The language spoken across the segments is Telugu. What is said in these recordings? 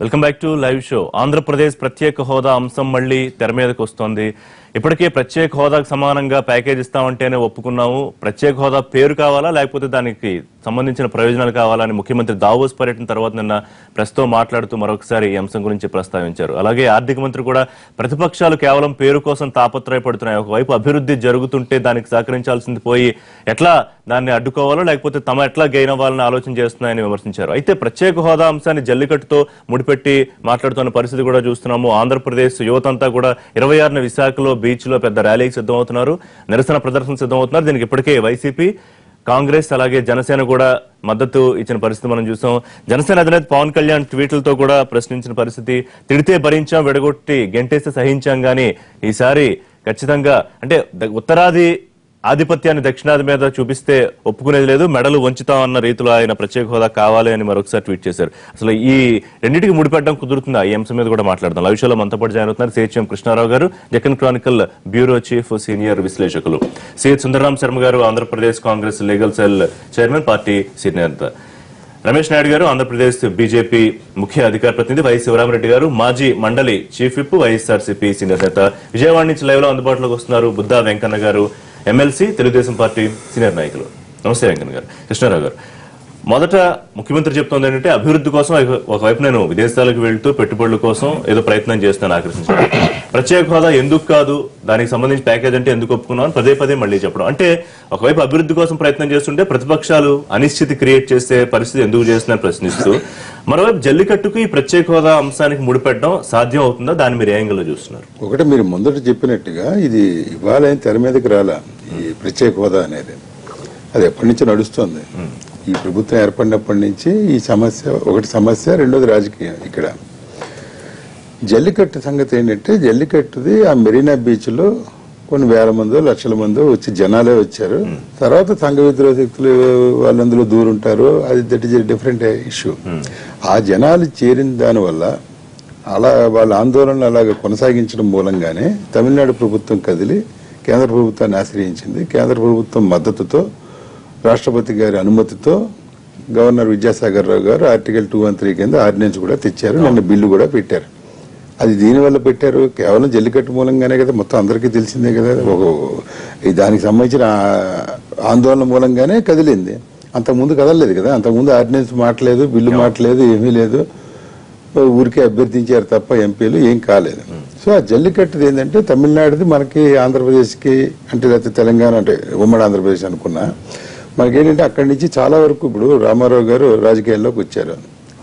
Welcome back to live show. Andhra Pradesh ప్రత్యేక హోదా అంశం మళ్ళీ తెర మీదకి వస్తోంది. ఇప్పటికే ప్రత్యేక హోదాకు సమానంగా ప్యాకేజ్ ఇస్తామంటేనే ఒప్పుకున్నాము, ప్రత్యేక హోదా పేరు కావాలా లేకపోతే దానికి సంబంధించిన ప్రయోజనాలు కావాలా అని ముఖ్యమంత్రి దావోస్ పర్యటన తర్వాత నిన్న ప్రెస్తో మాట్లాడుతూ మరొకసారి ఈ అంశం గురించి ప్రస్తావించారు. అలాగే ఆర్థిక మంత్రి కూడా ప్రతిపక్షాలు కేవలం పేరు కోసం తాపత్రయపడుతున్నాయి, ఒకవైపు అభివృద్ధి జరుగుతుంటే దానికి సహకరించాల్సింది పోయి ఎట్లా దాన్ని అడ్డుకోవాలో లేకపోతే తమ ఎట్లా గెయిన్ అవ్వాలని ఆలోచన చేస్తున్నాయని విమర్శించారు. అయితే ప్రత్యేక హోదా అంశాన్ని జల్లికట్టుతో ముడిపెట్టి మాట్లాడుతున్న పరిస్థితి కూడా చూస్తున్నాము. ఆంధ్రప్రదేశ్ యువతంతా కూడా 26న విశాఖలో బీచ్ లో పెద్ద ర్యాలీకి సిద్ధమవుతున్నారు, నిరసన ప్రదర్శన సిద్ధమవుతున్నారు. దీనికి ఇప్పటికే వైసీపీ, కాంగ్రెస్ అలాగే జనసేన కూడా మద్దతు ఇచ్చిన పరిస్థితి మనం చూసాం. జనసేన అధినేత పవన్ కళ్యాణ్ ట్వీట్లతో కూడా ప్రశ్నించిన పరిస్థితి. తిడితే భరించాం, విడగొట్టి గెంటేస్తే సహించాం, గానీ ఈసారి ఖచ్చితంగా అంటే ఉత్తరాది ఆధిపత్యాన్ని దక్షిణాది మీద చూపిస్తే ఒప్పుకునేది లేదు, మెడలు వంచుతాం అన్న రీతిలో ఆయన ప్రత్యేక హోదా కావాలి అని మరొకసారి ట్వీట్ చేశారు. అసలు ఈ రెండింటికి ముడిపెట్టడం కుదురుతుందా? ఈ అంశం మీద కూడా మాట్లాడదాం. లైవ్ షోలో మనతో పాటు జాయిన్ అవుతున్నారు సిహెచ్ఎం కృష్ణారావు గారు, Deccan Chronicle bureau chief senior విశ్లేషకులు. సిహెచ్ సుందరరాం శర్మ గారు, Andhra Pradesh Congress legal cell chairman, party senior నేత. రమేష్ నాయుడు గారు, ఆంధ్రప్రదేశ్ బీజేపీ ముఖ్య అధికార ప్రతినిధి. వై శివరామరెడ్డి గారు, మాజీ మండలి చీఫ్ విప్, వైఎస్ఆర్సీపీ సీనియర్ నేత. విజయవాడ నుంచి లైవ్ లో అందుబాటులోకి వస్తున్నారు బుద్దా వెంకన్న గారు, ఎమ్మెల్సీ, తెలుగుదేశం పార్టీ సీనియర్ నాయకులు. నమస్తే వెంకన్న గారు. కృష్ణారావు గారు, మొదట ముఖ్యమంత్రి చెప్తోంది ఏంటంటే అభివృద్ధి కోసం ఒకవైపు నేను విదేశాలకు వెళ్తూ పెట్టుబడుల కోసం ఏదో ప్రయత్నం చేస్తాను, ఆకర్షించాను, ప్రత్యేక హోదా ఎందుకు కాదు, దానికి సంబంధించి ప్యాకేజ్ అంటే ఎందుకు ఒప్పుకున్నాను పదే పదే మళ్ళీ చెప్పడం. అంటే ఒకవైపు అభివృద్ధి కోసం ప్రయత్నం చేస్తుంటే ప్రతిపక్షాలు అనిశ్చితి క్రియేట్ చేసే పరిస్థితి ఎందుకు చేస్తున్నారని ప్రశ్నిస్తూ, మరోవైపు జల్లికట్టుకు ఈ ప్రత్యేక హోదా అంశానికి ముడిపెట్టడం సాధ్యం అవుతుందా? దాన్ని మీరు ఏ యాంగిల్లో చూస్తున్నారు? ఒకటి, మీరు ముందట చెప్పినట్టుగా ఇది ఇవాళ తెర మీదకి రాలా. ఈ ప్రత్యేక హోదా అనేది అది ఎప్పటి నుంచి నడుస్తుంది. ఈ ప్రభుత్వం ఏర్పడినప్పటి నుంచి ఈ సమస్య, రెండోది రాజకీయం. ఇక్కడ జల్లికట్టు సంగతి ఏంటంటే, జల్లికట్టుది ఆ మెరీనా బీచ్ లో కొన్ని వేల మందో లక్షల మందో వచ్చి జనాలే వచ్చారు. తర్వాత సంఘ విద్రోహ శక్తులు వాళ్ళందులో దూరుంటారు, అది దట్ ఈస్ డిఫరెంట్ ఇష్యూ. ఆ జనాలు చేరిన దానివల్ల అలా వాళ్ళ ఆందోళనలు అలాగే కొనసాగించడం మూలంగానే తమిళనాడు ప్రభుత్వం కదిలి కేంద్ర ప్రభుత్వాన్ని ఆశ్రయించింది. కేంద్ర ప్రభుత్వం మద్దతుతో, రాష్ట్రపతి గారి అనుమతితో గవర్నర్ విద్యాసాగర్ రావు గారు ఆర్టికల్ 213 కింద ఆర్డినెన్స్ కూడా తెచ్చారు. నిన్న బిల్లు కూడా పెట్టారు. అది దీనివల్ల పెట్టారు, కేవలం జల్లికట్టు మూలంగానే కదా, మొత్తం అందరికీ తెలిసిందే కదా. దానికి సంబంధించిన ఆందోళన మూలంగానే కదిలింది. అంతకుముందు కదలలేదు కదా. అంతకుముందు ఆర్డినెన్స్ మాట్లేదు, బిల్లు మాట్లేదు, ఏమీ లేదు. ఊరికే అభ్యర్థించారు తప్ప ఎంపీలు ఏం కాలేదు. సో ఆ జల్లికట్టుది ఏంటంటే తమిళనాడుది మనకి ఆంధ్రప్రదేశ్కి అంటే, లేకపోతే తెలంగాణ అంటే ఉమ్మడి ఆంధ్రప్రదేశ్ అనుకున్నా, మనకేంటంటే అక్కడి నుంచి చాలా వరకు ఇప్పుడు రామారావు గారు రాజకీయాల్లోకి వచ్చారు.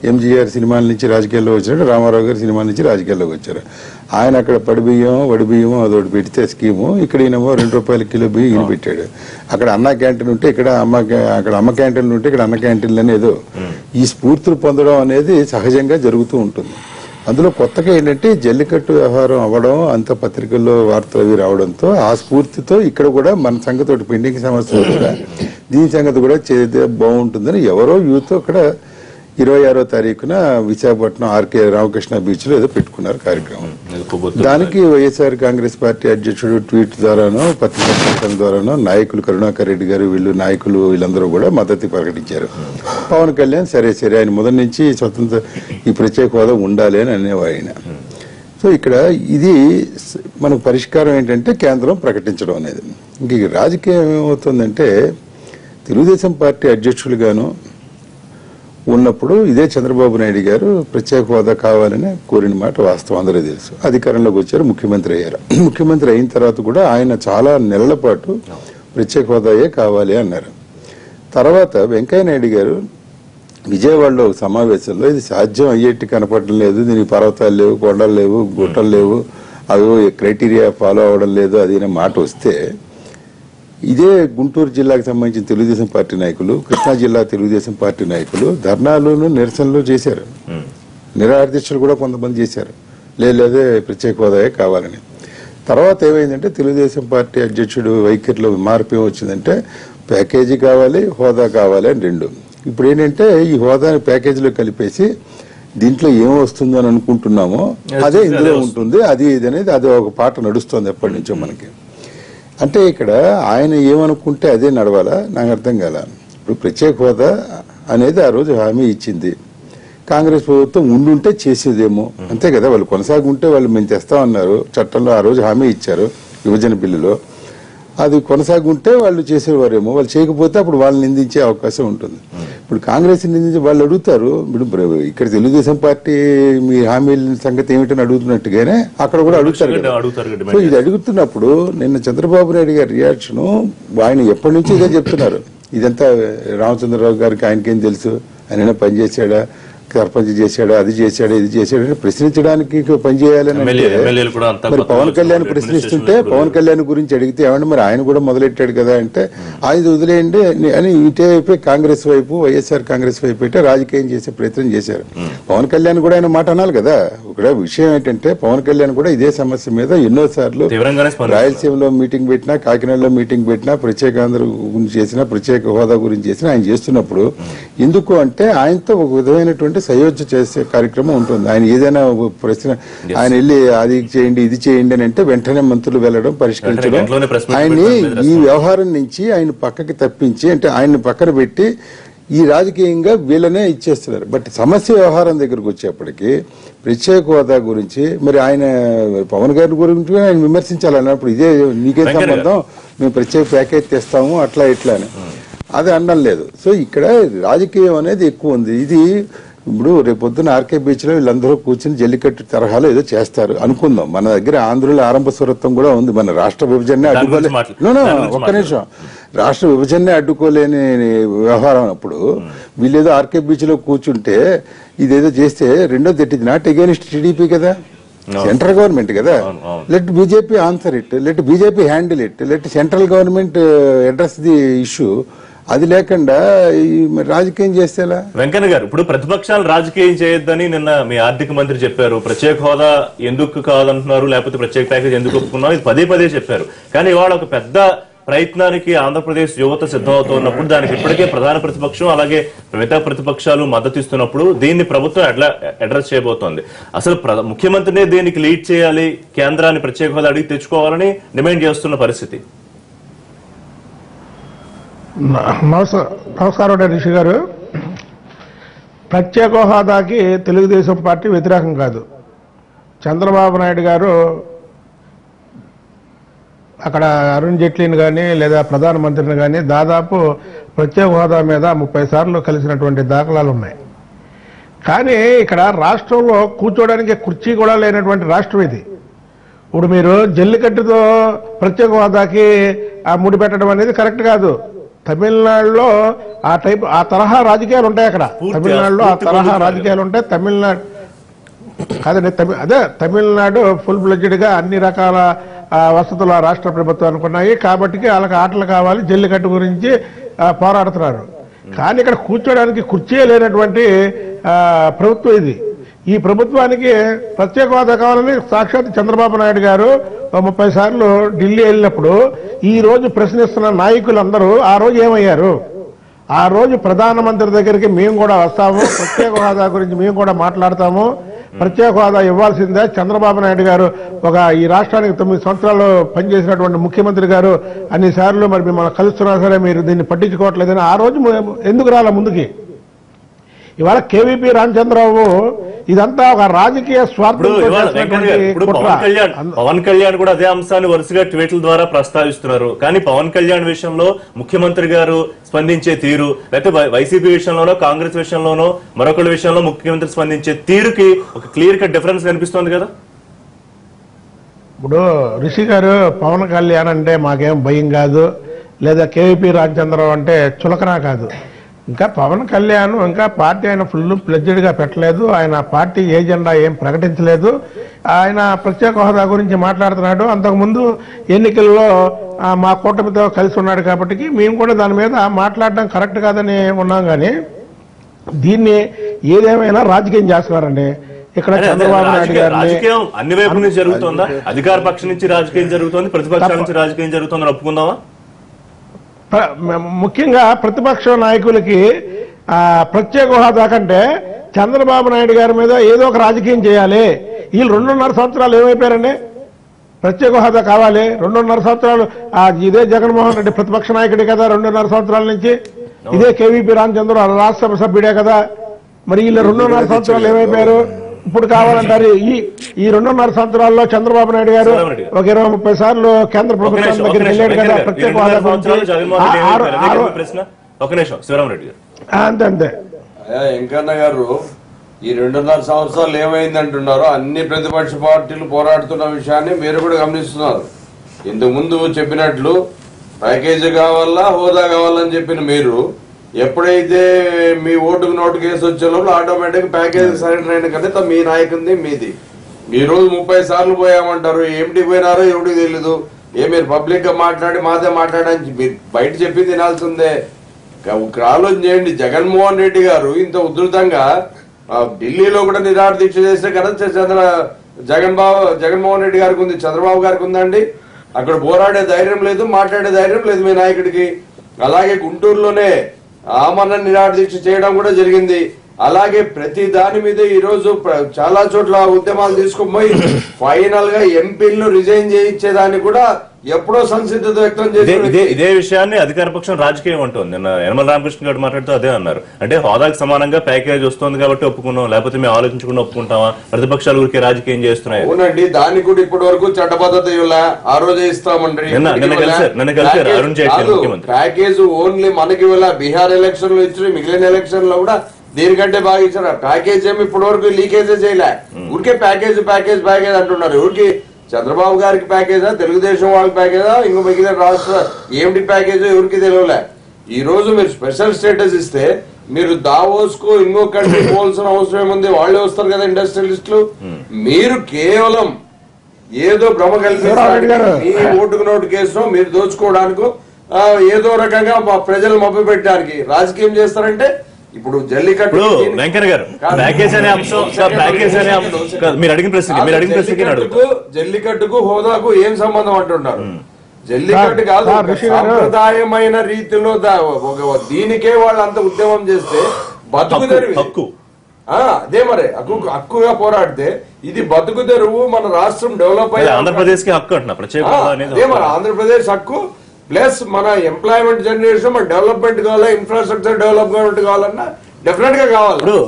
ఎంజీఆర్ సినిమాల నుంచి రాజకీయాల్లో వచ్చినట్టు రామారావు గారు సినిమాల నుంచి రాజకీయాల్లోకి వచ్చారు. ఆయన అక్కడ వడి బియ్యం అదొకటి పెడితే స్కీము, ఇక్కడ ఈయనేమో ₹2 కిలో బియ్యం ఈయన పెట్టాడు. అక్కడ అన్న క్యాంటీన్ ఉంటే ఇక్కడ అమ్మ క్యాంటీన్లు ఉంటే ఇక్కడ అన్న క్యాంటీన్లు అనేది ఈ స్ఫూర్తులు పొందడం అనేది సహజంగా జరుగుతూ ఉంటుంది. అందులో కొత్తగా ఏంటంటే జల్లికట్టు వ్యవహారం అవ్వడం, అంత పత్రికల్లో వార్తలు అవి రావడంతో ఆ స్ఫూర్తితో ఇక్కడ కూడా మన సంగతి పెండింగ్ సమస్యలు కూడా దీని సంగతి కూడా చేస్తే బాగుంటుందని ఎవరో యూత్ అక్కడ 26వ తారీఖున విశాఖపట్నం ఆర్కే రామకృష్ణ బీచ్ లో ఏదో పెట్టుకున్నారు కార్యక్రమం. దానికి వైఎస్ఆర్ కాంగ్రెస్ పార్టీ అధ్యక్షుడు ట్వీట్ ద్వారానో, పత్రికా ప్రకటన ద్వారానో నాయకులు కరుణాకర్ రెడ్డి గారు వీళ్ళందరూ కూడా మద్దతు ప్రకటించారు. పవన్ కళ్యాణ్ సరే ఆయన మొదటి నుంచి ఈ ప్రత్యేక హోదా ఉండాలి అని అనేవారు ఆయన. సో ఇక్కడ ఇది మనకు పరిష్కారం ఏంటంటే కేంద్రం ప్రకటించడం అనేది. ఇంక రాజకీయం ఏమవుతుందంటే, తెలుగుదేశం పార్టీ అధ్యక్షులుగాను ఉన్నప్పుడు ఇదే చంద్రబాబు నాయుడు గారు ప్రత్యేక హోదా కావాలని కోరిన మాట వాస్తవం, అందరూ తెలుసు. అధికారంలోకి వచ్చారు, ముఖ్యమంత్రి అయ్యారు. ముఖ్యమంత్రి అయిన తర్వాత కూడా ఆయన చాలా నెలల పాటు ప్రత్యేక హోదాయే కావాలి అన్నారు. తర్వాత వెంకయ్య నాయుడు గారు విజయవాడలో ఒక సమావేశంలో ఇది సాధ్యం అయ్యేట్టు కనపడడం లేదు, దీనికి పర్వతాలు లేవు, కొండలు లేవు, గుట్టలు లేవు, అవి క్రైటీరియా ఫాలో అవ్వడం లేదు అది అనే మాట వస్తే, ఇదే గుంటూరు జిల్లాకు సంబంధించిన తెలుగుదేశం పార్టీ నాయకులు, కృష్ణా జిల్లా తెలుగుదేశం పార్టీ నాయకులు ధర్నాలను నిరసనలు చేశారు. నిరాదీక్షలు కూడా కొంతమంది చేశారు, లేదే ప్రత్యేక హోదాయే కావాలని. తర్వాత ఏమైందంటే తెలుగుదేశం పార్టీ అధ్యక్షుడు వైఖరిలో మార్పు ఏమొచ్చిందంటే ప్యాకేజీ కావాలి, హోదా కావాలి అని రెండు. ఇప్పుడు ఏంటంటే ఈ హోదాని ప్యాకేజీలో కలిపేసి దీంట్లో ఏం వస్తుందో అని అనుకుంటున్నామో అదే ఇందులో ఉంటుంది, అది ఇది అనేది అది ఒక పాట నడుస్తుంది ఎప్పటి నుంచో మనకి. అంటే ఇక్కడ ఆయన ఏమనుకుంటే అదే నడవాలా, నాకు అర్థం కాల. ఇప్పుడు ప్రత్యేక హోదా అనేది ఆ రోజు హామీ ఇచ్చింది, కాంగ్రెస్ ప్రభుత్వం ఉండుంటే చేసేదేమో, అంతే కదా. వాళ్ళు కొనసాగుంటే వాళ్ళు మేము తెస్తామన్నారు చట్టంలో, ఆ రోజు హామీ ఇచ్చారు విభజన బిల్లులో, అది కొనసాగుంటే వాళ్ళు చేసేవారేమో. వాళ్ళు చేయకపోతే అప్పుడు వాళ్ళని నిందించే అవకాశం ఉంటుంది. ఇప్పుడు కాంగ్రెస్ నిందించి వాళ్ళు అడుగుతారు, ఇప్పుడు ఇక్కడ తెలుగుదేశం పార్టీ మీ హామీల సంగతి ఏమిటని అడుగుతున్నట్టుగానే అక్కడ కూడా అడుగుతారు కదా. సో ఇది అడుగుతున్నప్పుడు నిన్న చంద్రబాబు నాయుడు గారి రియాక్షన్, ఆయన ఎప్పటి నుంచి ఇదే చెప్తున్నారు, ఇదంతా రామచంద్రరావు గారికి ఆయనకేం తెలుసు, ఆయన పనిచేశాడా, సర్పంచ్ చేశాడా, అది చేశాడా, ఇది చేశాడా ప్రశ్నించడానికి పనిచేయాలని. మరి పవన్ కళ్యాణ్ ప్రశ్నిస్తుంటే పవన్ కళ్యాణ్ గురించి అడిగితే ఏమంటే మరి ఆయన కూడా మొదలెట్టాడు కదా అంటే, ఆయన వదిలేయండి అని ఇటే వైపు కాంగ్రెస్ వైపు, వైఎస్ఆర్ కాంగ్రెస్ వైపు అయితే రాజకీయం చేసే ప్రయత్నం చేశారు. పవన్ కళ్యాణ్ కూడా ఆయన మాట అనాలి కదా. ఇక్కడ విషయం ఏంటంటే పవన్ కళ్యాణ్ కూడా ఇదే సమస్య మీద ఎన్నోసార్లు రాయలసీమలో మీటింగ్ పెట్టినా, కాకినాడలో మీటింగ్ పెట్టినా, ప్రత్యేక ఆంధ్ర గురించి చేసినా, ప్రత్యేక హోదా గురించి చేసినా ఆయన చేస్తున్నప్పుడు ఎందుకు అంటే ఆయనతో ఒక విధమైనటువంటి సయోధ్య చేసే కార్యక్రమం ఉంటుంది. ఆయన ఏదైనా ప్రశ్న ఆయన వెళ్ళి అది చేయండి ఇది చేయండి అని అంటే వెంటనే మంత్రులు వెళ్లడం, పరిష్కరించడం. ఆయన్ని ఈ వ్యవహారం నుంచి ఆయన పక్కకి తప్పించి, అంటే ఆయన్ని పక్కన పెట్టి ఈ రాజకీయంగా వీళ్ళనే ఇచ్చేస్తున్నారు. బట్ సమస్య వ్యవహారం దగ్గరకు వచ్చేప్పటికి ప్రత్యేక హోదా గురించి మరి ఆయన పవన్ గారి గురించి ఆయన విమర్శించాలన్నప్పుడు ఇదే నీకే సంబంధం, మేము ప్రత్యేక ప్యాకేజ్ తెస్తాము అట్లా ఇట్లా అని అది అనడం లేదు. సో ఇక్కడ రాజకీయం అనేది ఎక్కువ ఉంది. ఇది ఇప్పుడు రేపొద్దున ఆర్కే బీచ్ లో వీళ్ళందరూ కూర్చుని జల్లికట్టు తరహాలో ఏదో చేస్తారు అనుకుందాం. మన దగ్గర ఆంధ్రుల ఆరంభ స్వరత్వం కూడా ఉంది. మన రాష్ట్ర విభజనే ఒక్క నిమిషం, రాష్ట్ర విభజనే అడ్డుకోలేని వ్యవహారం అప్పుడు వీళ్ళేదో ఆర్కే బీచ్ లో కూర్చుంటే ఇదేదో చేస్తే రెండో తెట్టింది నాట్ అగైనిస్ట్ టీడీపీ కదా, సెంట్రల్ గవర్నమెంట్ కదా. Let BJP answer it, let BJP handle it, let central government address the issue. అది లేకుండా రాజకీయం చేస్తేలా? వెంకన్న గారు, ఇప్పుడు ప్రతిపక్షాలు రాజకీయం చేయొద్దని నిన్న మీ ఆర్థిక మంత్రి చెప్పారు. ప్రత్యేక హోదా ఎందుకు కాదంటున్నారు, లేకపోతే ప్రత్యేక ప్యాకేజ్ ఎందుకు ఒప్పుకున్నారు, ఇది పదే పదే చెప్పారు. కానీ ఇవాళ ఒక పెద్ద ప్రయత్నానికి ఆంధ్రప్రదేశ్ యువత సిద్ధమవుతున్నప్పుడు దానికి ఇప్పటికే ప్రధాన ప్రతిపక్షం అలాగే మిగతా ప్రతిపక్షాలు మద్దతు ఇస్తున్నప్పుడు దీన్ని ప్రభుత్వం అడ్రస్ చేయబోతోంది. అసలు ముఖ్యమంత్రినే దీనికి లీడ్ చేయాలి, కేంద్రాన్ని ప్రత్యేక హోదా అడిగి తెచ్చుకోవాలని డిమాండ్ చేస్తున్న పరిస్థితి. నమస్కారం రిషి గారు. ప్రత్యేక హోదాకి తెలుగుదేశం పార్టీ వ్యతిరేకం కాదు. చంద్రబాబు నాయుడు గారు అక్కడ అరుణ్ జైట్లీని కానీ లేదా ప్రధానమంత్రిని కానీ దాదాపు ప్రత్యేక హోదా మీద 30 సార్లు కలిసినటువంటి దాఖలాలు ఉన్నాయి. కానీ ఇక్కడ రాష్ట్రంలో కూర్చోడానికి కుర్చీ కూడా లేనటువంటి రాష్ట్రం ఇది. ఇప్పుడు మీరు జల్లికట్టుతో ప్రత్యేక హోదాకి ముడిపెట్టడం అనేది కరెక్ట్ కాదు. తమిళనాడులో ఆ తరహా రాజకీయాలు ఉంటాయి. అక్కడ తమిళనాడులో ఆ తరహా రాజకీయాలు ఉంటాయి. తమిళనాడు కాదండి, తమిళనాడు ఫుల్ ఫ్లెడ్జ్డ్ గా అన్ని రకాల వసతులు రాష్ట్ర ప్రభుత్వం అనుకున్నాయి. కాబట్టి వాళ్ళకి ఆటలు కావాలి, జల్లికట్టు గురించి పోరాడుతున్నారు. కానీ ఇక్కడ కూర్చోడానికి కుర్చీ లేనటువంటి ప్రభుత్వం ఇది. ఈ ప్రభుత్వానికి ప్రత్యేక హోదా కావాలని సాక్షాత్ చంద్రబాబు నాయుడు గారు 30 సార్లు ఢిల్లీ వెళ్ళినప్పుడు ఈ రోజు ప్రశ్నిస్తున్న నాయకులందరూ ఆ రోజు ఏమయ్యారు? ఆ రోజు ప్రధానమంత్రి దగ్గరికి మేము కూడా వస్తాము, ప్రత్యేక హోదా గురించి మేము కూడా మాట్లాడతాము, ప్రత్యేక హోదా ఇవ్వాల్సిందే. చంద్రబాబు నాయుడు గారు ఈ రాష్ట్రానికి 9 సంవత్సరాలు పనిచేసినటువంటి ముఖ్యమంత్రి గారు అన్నిసార్లు మరి మిమ్మల్ని కలుస్తున్నా సరే మీరు దీన్ని పట్టించుకోవట్లేదని ఆ రోజు ఎందుకు రాలా ముందుకి? ఇవాళ కేవీపీ రామచంద్రరావు ఇదంతా ఒక రాజకీయ స్వార్థం. పవన్ కళ్యాణ్ కూడా అదే అంశాన్ని వరుసగా ట్వీట్ల ద్వారా ప్రస్తావిస్తున్నారు. కానీ పవన్ కళ్యాణ్ విషయంలో ముఖ్యమంత్రి గారు స్పందించే తీరు, లేకపోతే వైసీపీ విషయంలోనో కాంగ్రెస్ విషయంలోనో మరొకరి విషయంలో ముఖ్యమంత్రి స్పందించే తీరుకి ఒక క్లియర్ కట్ డిఫరెన్స్ కనిపిస్తోంది కదా. ఇప్పుడు రిషి గారు, పవన్ కళ్యాణ్ అంటే మాకేం భయం కాదు, లేదా కేవీపీ రామచంద్రరావు అంటే చులకనా కాదు. ఇంకా పవన్ కళ్యాణ్ ఇంకా పార్టీ ఆయన ఫుల్ ప్లెడ్జ్డ్గా పెట్టలేదు. ఆయన పార్టీ ఏజెండా ఏం ప్రకటించలేదు. ఆయన ప్రత్యేక హోదా గురించి మాట్లాడుతున్నాడు. అంతకుముందు ఎన్నికల్లో మా కూటమితో కలిసి ఉన్నాడు కాబట్టి మేము కూడా దాని మీద మాట్లాడడం కరెక్ట్ కాదని ఉన్నాం. కానీ దీన్ని ఏదేమైనా రాజకీయం చేస్తున్నారండి. ఇక్కడ చంద్రబాబు నాయుడు గారు అన్ని వైపు నుంచి జరుగుతుందా? అధికార పక్షం నుంచి రాజకీయం జరుగుతుంది, ప్రతిపక్షాల నుంచి రాజకీయం జరుగుతుందని ఒప్పుకుందామా? ముఖ్యంగా ప్రతిపక్ష నాయకులకి ప్రత్యేక హోదా కంటే చంద్రబాబు నాయుడు గారి మీద ఏదో ఒక రాజకీయం చేయాలి. వీళ్ళు 2.5 సంవత్సరాలు ఏమైపోయారండి? ప్రత్యేక హోదా కావాలి. 2.5 సంవత్సరాలు ఇదే జగన్మోహన్ రెడ్డి ప్రతిపక్ష నాయకుడే కదా 2.5 సంవత్సరాల నుంచి. ఇదే కేవీపీ రామచంద్ర రాజ్యసభ సభ్యుడే కదా. మరి వీళ్ళు 2.5 సంవత్సరాలు ఏమైపోయారు? ఇప్పుడు కావాలంటారు ఈ 2.5 సంవత్సరాల్లో చంద్రబాబు నాయుడు గారు ఒక 20-30 సార్లు కేంద్ర ప్రభుత్వం దగ్గరికి వెళ్ళాడు కదా ప్రత్యేక హోదా గురించి. అంతే వెంకన్న గారు ఈ 2.5 సంవత్సరాలు ఏమైందంటున్నారో అన్ని ప్రతిపక్ష పార్టీలు పోరాడుతున్న విషయాన్ని మీరు కూడా గమనిస్తున్నారు. ఇంతకు ముందు చెప్పినట్లు ప్యాకేజీ కావాలా హోదా కావాలని చెప్పిన మీరు ఎప్పుడైతే మీ ఓటుకు నోటు కేసు వచ్చే లోపల ఆటోమేటిక్ ప్యాకేజీ సరెండర్ అయిన కనుక మీ నాయకుడిది మీది. ఈ రోజు 30 సార్లు పోయామంటారు, ఏమిటి పోయినారో ఎవరికి తెలీదు. మీరు పబ్లిక్ గా మాట్లాడి మాదే మాట్లాడని మీరు బయట చెప్పింది తినాల్సిందే. ఆలోచన చేయండి. జగన్మోహన్ రెడ్డి గారు ఇంత ఉధృతంగా ఢిల్లీలో కూడా నిరాహార దీక్ష చేస్తే కదా జగన్మోహన్ రెడ్డి గారికి ఉంది, చంద్రబాబు గారికి ఉందండి. అక్కడ పోరాడే ధైర్యం లేదు, మాట్లాడే ధైర్యం లేదు మీ నాయకుడికి. అలాగే గుంటూరులోనే ఆమరణ నిరాహార దీక్ష చేయడం కూడా జరిగింది. అలాగే ప్రతి దాని మీద ఈ రోజు చాలా చోట్ల ఉద్యమాలు తీసుకుపోయి ఫైనల్ గా ఎంపీలను రిజైన్ చేయించేదాన్ని కూడా ఎప్పుడో సంసిద్ధత వ్యక్తం చేసి ఇదే విషయాన్ని అధికార పక్షం రాజకీయం అంటుంది. నిన్న యనమల రామకృష్ణ గారు మాట్లాడుతూ అదే అన్నారు. అంటే హోదాకు సమానంగా ప్యాకేజ్ వస్తుంది కాబట్టి ఒప్పుకున్నాం, లేకపోతే మేము ఆలోచించకుండా ఒప్పుకుంటామా? ప్రతిపక్షాలు ఊరికే రాజకీయం చేస్తున్నాయి. అవునండి, దానికి కూడా ఇప్పటి వరకు చట్టబద్ధత ఇవ్వలే. ఆ రోజే ఇస్తామండి. ప్యాకేజ్ ఓన్లీ మనకి ఇవ్వలే. బీహార్ ఎలక్షన్ లో ఇచ్చిన మిగిలిన ఎలక్షన్ లో కూడా దీనికంటే బాగా ఇచ్చారు. ప్యాకేజ్ ఏమి ఇప్పటి వరకు లీకేజే చేయలే. ఊరికే ప్యాకేజ్ ప్యాకేజ్ ప్యాకేజ్ అంటున్నారు. ఊరికి చంద్రబాబు గారికి ప్యాకేజా, తెలుగుదేశం వాళ్ళకి ప్యాకేజా, ఇంకో మిగిలిన రాష్ట్ర ఏమిటి ప్యాకేజో ఎవరికి తెలియలే. ఈ రోజు మీరు స్పెషల్ స్టేటస్ ఇస్తే మీరు దావోస్ కు ఇంకో కంట్రీ పోవాల్సిన అవసరం ఏముంది? వాళ్ళే వస్తారు కదా ఇండస్ట్రియలిస్టులు. మీరు కేవలం ఏదో భ్రమ కల్పించడానికి మీ ఓటుకు నోటు కేసులో మీరు దోచుకోవడానికి ఏదో రకంగా ప్రజలు మభ్య పెట్టడానికి రాజకీయం చేస్తారంటే ఇప్పుడు జల్లికట్టు వెంకయ్య గారు ప్యాకేజ్ అనే అంశం మీరు అడిగిన ప్రశ్నకి జల్లికట్టుకు హోదాకు ఏం సంబంధం అంటున్నారు? జల్లికట్టు కాదు, సాంప్రదాయమైన రీతిలో దీనికే వాళ్ళు అంత ఉద్యమం చేస్తే బతుకు తెరువు. అదే మరి హక్కుగా పోరాడితే ఇది బతుకు తెరువు. మన రాష్ట్రం డెవలప్ అయ్యి ఆంధ్రప్రదేశ్ కి హక్కు అంటున్నా ప్రత్యేక. అదే మరి ఆంధ్రప్రదేశ్ హక్కు ప్లస్ మన ఎంప్లాయ్మెంట్ జనరేషన్, మన డెవలప్మెంట్ కావాలా, ఇన్ఫ్రాస్ట్రక్చర్ డెవలప్మెంట్ కావాలన్నా డెఫినెట్ గా కావాలి. ఇప్పుడు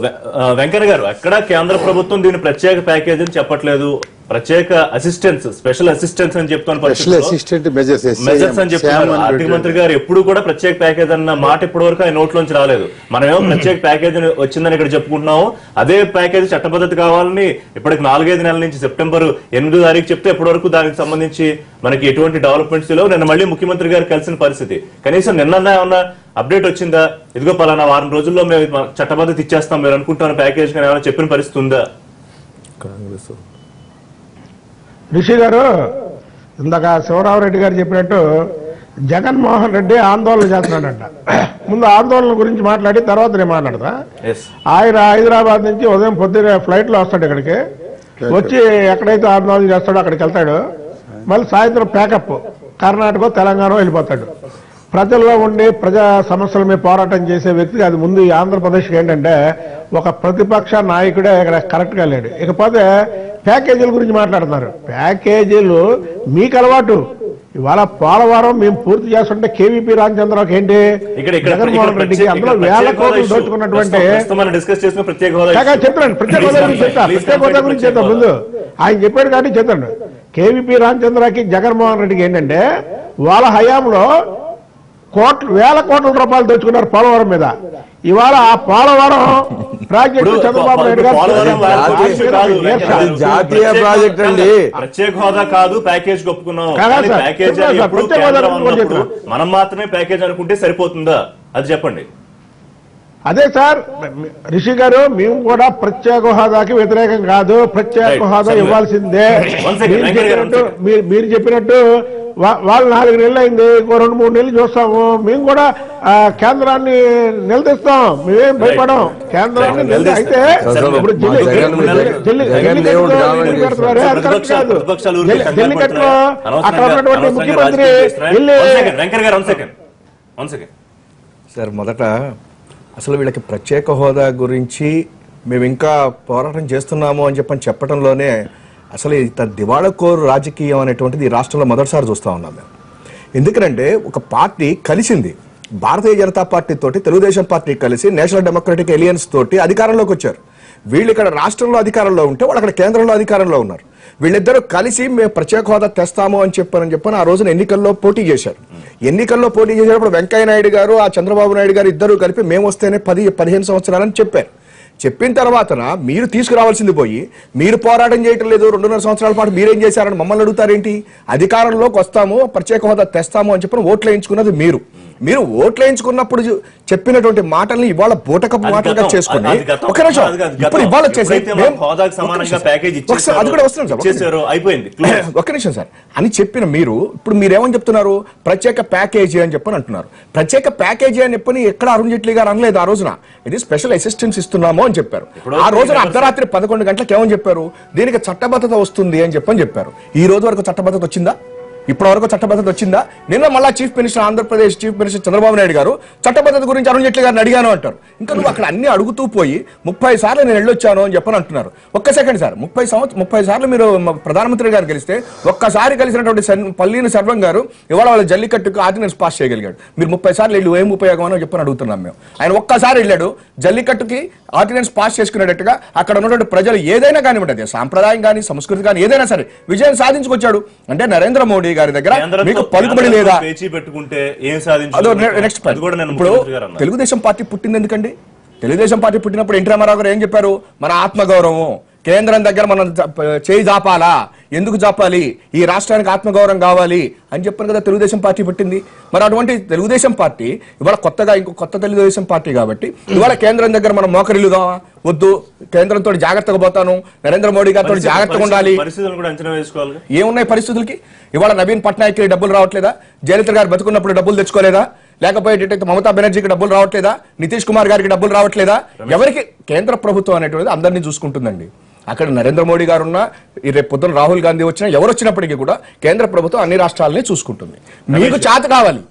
వెంకయ్య గారు ఎక్కడ కేంద్ర ప్రభుత్వం దీన్ని ప్రత్యేక ప్యాకేజ్ అని చెప్పట్లేదు, ప్రత్యేక అసిస్టెన్స్, స్పెషల్ అసిస్టెన్స్ అని చెప్తాను. మెజర్స్ అని చెప్తున్నారు. ఆర్థిక మంత్రి గారు ఎప్పుడు కూడా ప్రత్యేక ప్యాకేజ్ అన్న మాట ఇప్పటి వరకు ఆయన నోట్లోంచి రాలేదు. మనమేమో ప్రత్యేక ప్యాకేజ్ వచ్చిందని ఇక్కడ చెప్పుకుంటున్నాము. అదే ప్యాకేజ్ చట్టబద్ధత కావాలని ఇప్పటికి 4-5 నెలల నుంచి సెప్టెంబర్ 8వ తారీఖు చెప్తే ఇప్పటి వరకు దానికి సంబంధించి మనకి ఎటువంటి డెవలప్మెంట్స్ లేవు. నిన్న మళ్ళీ ముఖ్యమంత్రి గారు కలిసిన పరిస్థితి. కనీసం నిన్న ఏమన్నా అప్డేట్ వచ్చిందా? ఇదిగో పలానా వారం రోజుల్లో మేము చట్టబద్ధత ఇచ్చేస్తాం మీరు అనుకుంటున్న ప్యాకేజ్ కానీ ఏమైనా చెప్పిన పరిస్థితి ఉందా? కాంగ్రెస్ రిషి గారు ఇందాక శివరామరెడ్డి గారు చెప్పినట్టు జగన్మోహన్ రెడ్డి ఆందోళన చేస్తున్నాడంట. ముందు ఆందోళన గురించి మాట్లాడి తర్వాత నేను మాట్లాడతా. ఆయన హైదరాబాద్ నుంచి ఉదయం పొద్దున్న ఫ్లైట్ లో వస్తాడు ఇక్కడికి, వచ్చి ఎక్కడైతే ఆందోళన చేస్తాడో అక్కడికి వెళ్తాడు. మళ్ళీ సాయంత్రం ప్యాకప్ కర్ణాటక తెలంగాణ వెళ్ళిపోతాడు. ప్రజల్లో ఉండి ప్రజా సమస్యల మీద పోరాటం చేసే వ్యక్తికి అది ముందు ఈ ఆంధ్రప్రదేశ్కి ఏంటంటే ఒక ప్రతిపక్ష నాయకుడే ఇక్కడ కరెక్ట్గా లేడు. ఇకపోతే ప్యాకేజీల గురించి మాట్లాడుతున్నారు. ప్యాకేజీలు మీకు అలవాటు. ఇవాళ పోలవరం మేము పూర్తి చేస్తుంటే కేవీపీ రామచంద్రరావుకి ఏంటి, జగన్మోహన్ రెడ్డికి అందులో 1000 కోట్లు దోచుకున్నటువంటి చెప్తాను. ప్రత్యేక హోదా గురించి చెప్తాను. ముందు ఆయన చెప్పాడు కాబట్టి చెప్తాను. కేవీపీ రామచంద్రకి జగన్మోహన్ రెడ్డికి ఏంటంటే వాళ్ళ హయాంలో 1000 కోట్ల రూపాయలు దోచుకున్నారు పోలవరం మీద. ఇవాళ ఆ పోలవరం ప్రాజెక్టు చంద్రబాబు నాయుడు గారు జాతీయ ప్రాజెక్ట్ అండి. ప్రత్యేక హోదా కాదు ప్యాకేజ్ ఒప్పుకున్నాం. మనం మాత్రమే ప్యాకేజ్ అనుకుంటే సరిపోతుందా? అది చెప్పండి. అదే సార్ రిషి గారు, మేము కూడా ప్రత్యేక హోదాకి వ్యతిరేకం కాదు. ప్రత్యేక హోదా ఇవ్వాల్సిందే. మీరు చెప్పినట్టు వాళ్ళు 4 నెలలు అయింది, ఇంకో 2-3 నెలలు చూస్తాము. మేము కూడా కేంద్రాన్ని నిలదీస్తాం, మేమేం భయపడం. కేంద్రాన్ని అయితే ఇప్పుడు జల్లికట్టులో అక్కడ ఉన్నటువంటి ముఖ్యమంత్రి సార్ మొదట అసలు వీళ్ళకి ప్రత్యేక హోదా గురించి మేము ఇంకా పోరాటం చేస్తున్నాము అని చెప్పడంలోనే అసలు దివాళకోరు రాజకీయం అనేటువంటిది ఈ రాష్ట్రంలో మొదటిసారి చూస్తూ ఉన్నాం మేము. ఎందుకంటే ఒక పార్టీ కలిసింది, భారతీయ జనతా పార్టీ తోటి తెలుగుదేశం పార్టీ కలిసి నేషనల్ డెమోక్రటిక్ అలయన్స్ తోటి అధికారంలోకి వచ్చారు. వీళ్ళు ఇక్కడ రాష్ట్రంలో అధికారంలో ఉంటే వాళ్ళు అక్కడ కేంద్రంలో అధికారంలో ఉన్నారు. వీళ్ళిద్దరూ కలిసి మేము ప్రత్యేక హోదా తెస్తాము అని చెప్పని ఆ రోజున ఎన్నికల్లో పోటీ చేశారు. ఎన్నికల్లో పోటీ చేసేటప్పుడు వెంకయ్య నాయుడు గారు ఆ చంద్రబాబు నాయుడు గారు ఇద్దరు కలిపి మేము వస్తేనే 10-15 సంవత్సరాలని చెప్పారు. చెప్పిన తర్వాత మీరు తీసుకురావాల్సింది పోయి మీరు పోరాటం చేయటం లేదు, 2.5 సంవత్సరాల పాటు మీరేం చేశారని మమ్మల్ని అడుగుతారేంటి? అధికారంలోకి వస్తాము ప్రత్యేక హోదా తెస్తాము అని చెప్పి ఓట్లు వేయించుకున్నది మీరు ఓట్లు వేయించుకున్నప్పుడు చెప్పినటువంటి మాటల్ని ఇవాళ బూటకపు మాటలుగా చేసుకుని ఒక నిమిషం ఇప్పుడు ఇవాళ వచ్చేసి అది కూడా వస్తున్నాం సార్, ఒక్క నిమిషం సార్ అని చెప్పిన మీరు ఇప్పుడు మీరేమని చెప్తున్నారు? ప్రత్యేక ప్యాకేజీ అని చెప్పని అంటున్నారు. ప్రత్యేక ప్యాకేజీ అని చెప్పని ఎక్కడ అరుణ్ జైట్లీ గారు అనలేదు. ఆ రోజున ఇది స్పెషల్ అసిస్టెన్స్ ఇస్తున్నాము అని చెప్పారు. ఆ రోజున అర్ధరాత్రి 11 గంటలకు ఏమని చెప్పారు? దీనికి చట్టబద్ధత వస్తుంది అని చెప్పారు. ఈ రోజు వరకు చట్టబద్ధత వచ్చిందా? ఇప్పటి వరకు చట్టబద్ధత వచ్చిందా? నిన్న మళ్ళా chief minister Andhra Pradesh chief minister Chandrababu Naidu గారు చట్టబద్ధత గురించి అరుణ్ జైట్లీ గారిని అడిగాను అంటారు. ఇంకా నువ్వు అక్కడ అన్ని అడుగుతూ పోయి 30 సార్లు నేను వెళ్ళొచ్చాను అని చెప్పని అంటున్నారు. ఒక్క సెకండ్ సార్, 30 సార్లు మీరు ప్రధానమంత్రి గారు కలిస్తే ఒక్కసారి కలిసినటువంటి పల్లీని సర్వం గారు ఇవాళ వాళ్ళ జల్లికట్టుకు ఆర్డినెన్స్ పాస్ చేయగలిగాడు. మీరు 30 సార్లు వెళ్ళి ఏం ఉపయోగం అని చెప్పని అడుగుతున్నాం మేము. ఆయన ఒక్కసారి వెళ్ళాడు, జల్లికట్టుకి ఆర్డినెన్స్ పాస్ చేసుకునేటట్టుగా అక్కడ ఉన్నటువంటి ప్రజలు ఏదైనా కానివ్వండి, సాంప్రదాయం కానీ సంస్కృతి కానీ ఏదైనా సరే విజయం సాధించుకొచ్చాడు. అంటే నరేంద్ర మోడీ గారి దగ్గర మీకు పలుకుబడి లేదా? ఇప్పుడు తెలుగుదేశం పార్టీ పుట్టింది ఎందుకండి? తెలుగుదేశం పార్టీ పుట్టినప్పుడు ఎన్టీ రామారావు గారు ఏం చెప్పారు? మన ఆత్మగౌరవం కేంద్రం దగ్గర మనం చేయి జాపాలా, ఎందుకు జాపాలి, ఈ రాష్ట్రానికి ఆత్మగౌరవం కావాలి అని చెప్పాను కదా తెలుగుదేశం పార్టీ పుట్టింది. మరి అటువంటి తెలుగుదేశం పార్టీ ఇవాళ కొత్తగా ఇంకో కొత్త తెలుగుదేశం పార్టీ కాబట్టి ఇవాళ కేంద్రం దగ్గర మనం మోకరిల్లుదా? వద్దు, కేంద్రంతో జాగ్రత్తగా పోతాను, నరేంద్ర మోడీ గారితో జాగ్రత్తగా ఉండాలి. ఏమున్నాయి పరిస్థితులకి? ఇవాళ నవీన్ పట్నాయక్ డబ్బులు రావట్లేదా? జయలలిత గారు బతుకున్నప్పుడు డబ్బులు తెచ్చుకోలేదా? లేకపోతే మమతా బెనర్జీకి డబ్బులు రావట్లేదా? నితీష్ కుమార్ గారికి డబ్బులు రావట్లేదా? ఎవరికి? కేంద్ర ప్రభుత్వం అనేటువంటిది అందరినీ చూసుకుంటుందండి. అక్కడ నరేంద్ర మోడీ గారు ఉన్నా, రేపు పొద్దున రాహుల్ గాంధీ వచ్చినా, ఎవరు వచ్చినప్పటికీ కూడా కేంద్ర ప్రభుత్వం అన్ని రాష్ట్రాలని చూసుకుంటుంది. మీకు చేత కావాలి,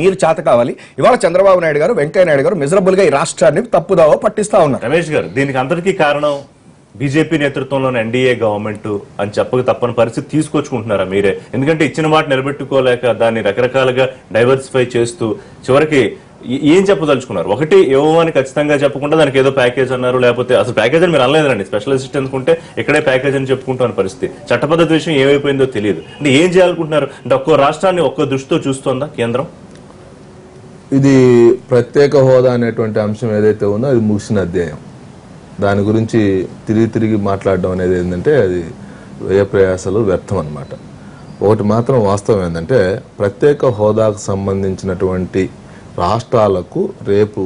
మీరు చేత కావాలి. ఇవాళ చంద్రబాబు నాయుడు గారు వెంకయ్య నాయుడు గారు మిజరబుల్ గా ఈ రాష్ట్రాన్ని తప్పుదావో పట్టిస్తా ఉన్నారు. రమేష్ గారు, దీనికి అందరికీ కారణం బీజేపీ నేతృత్వంలోని ఎన్డీఏ గవర్నమెంట్ అని చెప్పక తప్పని పరిస్థితి తీసుకొచ్చుకుంటున్నారా మీరే? ఎందుకంటే ఇచ్చిన మాట నిలబెట్టుకోలేక దాన్ని రకరకాలుగా డైవర్సిఫై చేస్తూ చివరికి ఏం చెప్పదలుచుకున్నారు? ఒకటి ఏమని ఖచ్చితంగా చెప్పకుండా దానికి ఏదో ప్యాకేజ్ అన్నారు, లేకపోతే అసలు ప్యాకేజ్ అని మీరు అనలేదండి, స్పెషల్ అసిస్టెన్స్ ఉంటే ఇక్కడే ప్యాకేజ్ అని చెప్పుకుంటున్న పరిస్థితి. చట్టబద్ధత విషయం ఏమైపోయిందో తెలియదు. అంటే ఏం చేయాలనుకుంటున్నారు? అంటే ఒక్కో రాష్ట్రాన్ని ఒక్కో దృష్టితో చూస్తోందా కేంద్రం? ఇది ప్రత్యేక హోదా అనేటువంటి అంశం ఏదైతే ఉందో అది ముగిసిన అధ్యాయం. దాని గురించి తిరిగి మాట్లాడడం అనేది ఏంటంటే అది వ్యయ ప్రయాసాలు వ్యర్థం అన్నమాట. ఒకటి మాత్రం వాస్తవం ఏంటంటే ప్రత్యేక హోదాకు సంబంధించినటువంటి రాష్ట్రాలకు రేపు